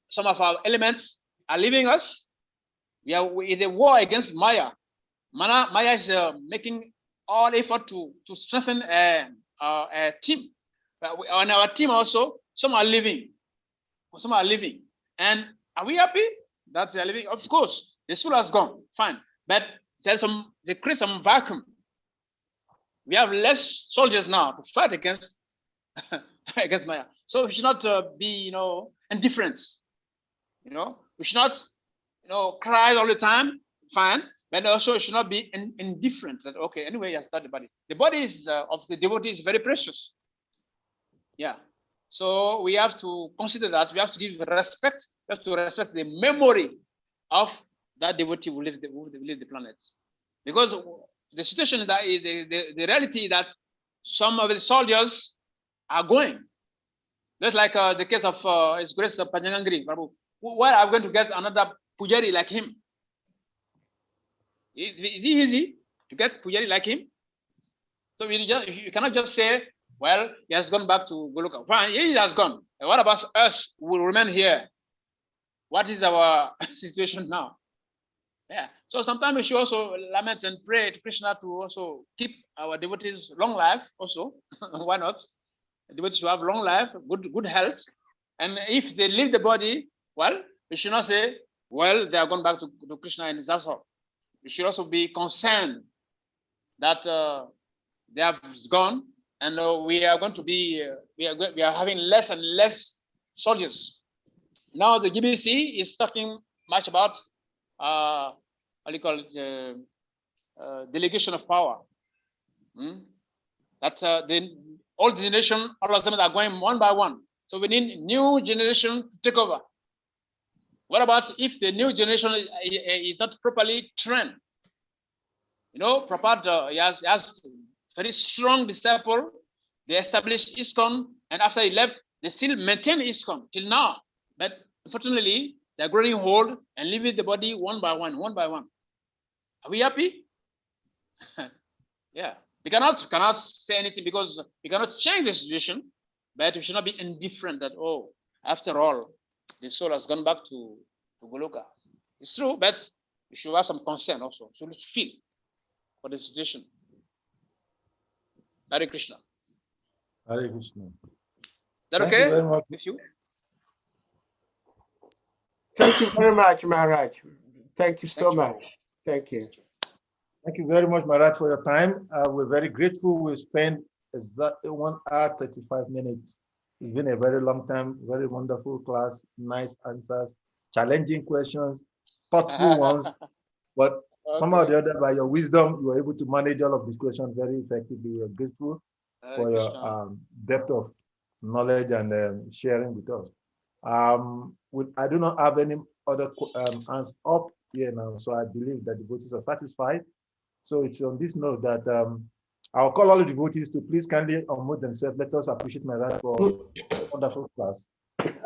some of our elements are leaving us? It's a war against Maya. Maya is making all effort to strengthen a team. On our team also, some are leaving. Some are leaving. And are we happy that they are leaving? Of course, the soul has gone, fine. But they create some vacuum. We have less soldiers now to fight against against Maya. So we should not be, indifferent. We should not, cry all the time, fine. But also it should not be indifferent that, okay, anyway, yes, that's the body. The body is, of the devotee is very precious. Yeah. So we have to consider that. We have to give respect. We have to respect the memory of that devotee who lives the planet. Because the situation that is the reality that some of the soldiers are going. Just like the case of His Grace of Panjangangri, Prabhu. Where are we going to get another Pujari like him? Is it easy to get Pujari like him? So you cannot just say, well, he has gone back to Goloka. Fine, he has gone. And what about us who will remain here? What is our situation now? Yeah. So sometimes we should also lament and pray to Krishna to also keep our devotees long life also. Why not? The devotees should have long life, good health. And if they leave the body, well, we should not say, well, they are gone back to Krishna and that's all. We should also be concerned that they have gone, and we are going to be, we are having less and less soldiers. Now the GBC is talking much about what do you call it, delegation of power. That the old generation, all of them are going one by one. So we need new generation to take over. What about if the new generation is not properly trained? Prabhupada he has very strong disciple. They established ISKCON, and after he left, they still maintain ISKCON till now. But unfortunately, they're growing old and leaving the body one by one, one by one. Are we happy? Yeah. We cannot say anything because we cannot change the situation, but we should not be indifferent that, oh, after all, the soul has gone back to Goloka. It's true, but we should have some concern also. So let's feel for the situation. Hare Krishna. Hare Krishna. Is that okay with you? Thank you very much, Maharaj. Thank you so much. Thank you. Thank you very much, Maharaj, for your time. We're very grateful. We spent exactly 1 hour, 35 minutes. It's been a very long time, very wonderful class, nice answers, challenging questions, thoughtful ones. But somehow or the other, by your wisdom, you were able to manage all of these questions very effectively. We are grateful for your depth of knowledge and sharing with us. I do not have any other hands up here now, so I believe that the devotees are satisfied. So it's on this note that I'll call all the devotees to please kindly unmute themselves. Let us appreciate Maharaj for a wonderful class.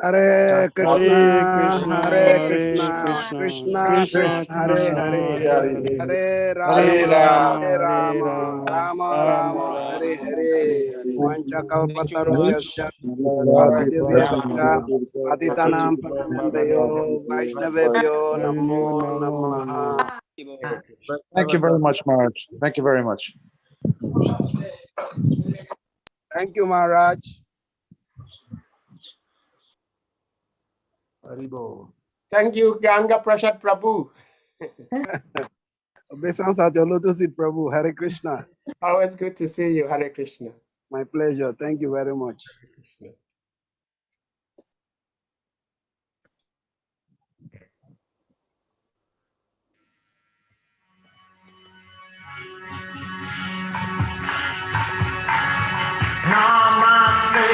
Hare Krishna, Hare Krishna, Krishna Krishna, Hare Hare, Hare Rama, Hare Rama, Rama Rama, Hare Hare. Vanchakalpatarubhyascha, Vasudevyascha, Patitanam Pavanebhyo, Vaishnavebhyo, Namo Namaha. Thank you very much, Maharaj. Thank you very much. Thank you, Maharaj. Thank you, Ganga Prasad Prabhu. Obeisance at your lotus feet, Prabhu. Hare Krishna. Always good to see you. Hare Krishna. My pleasure. Thank you very much. Namaste,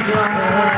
Jai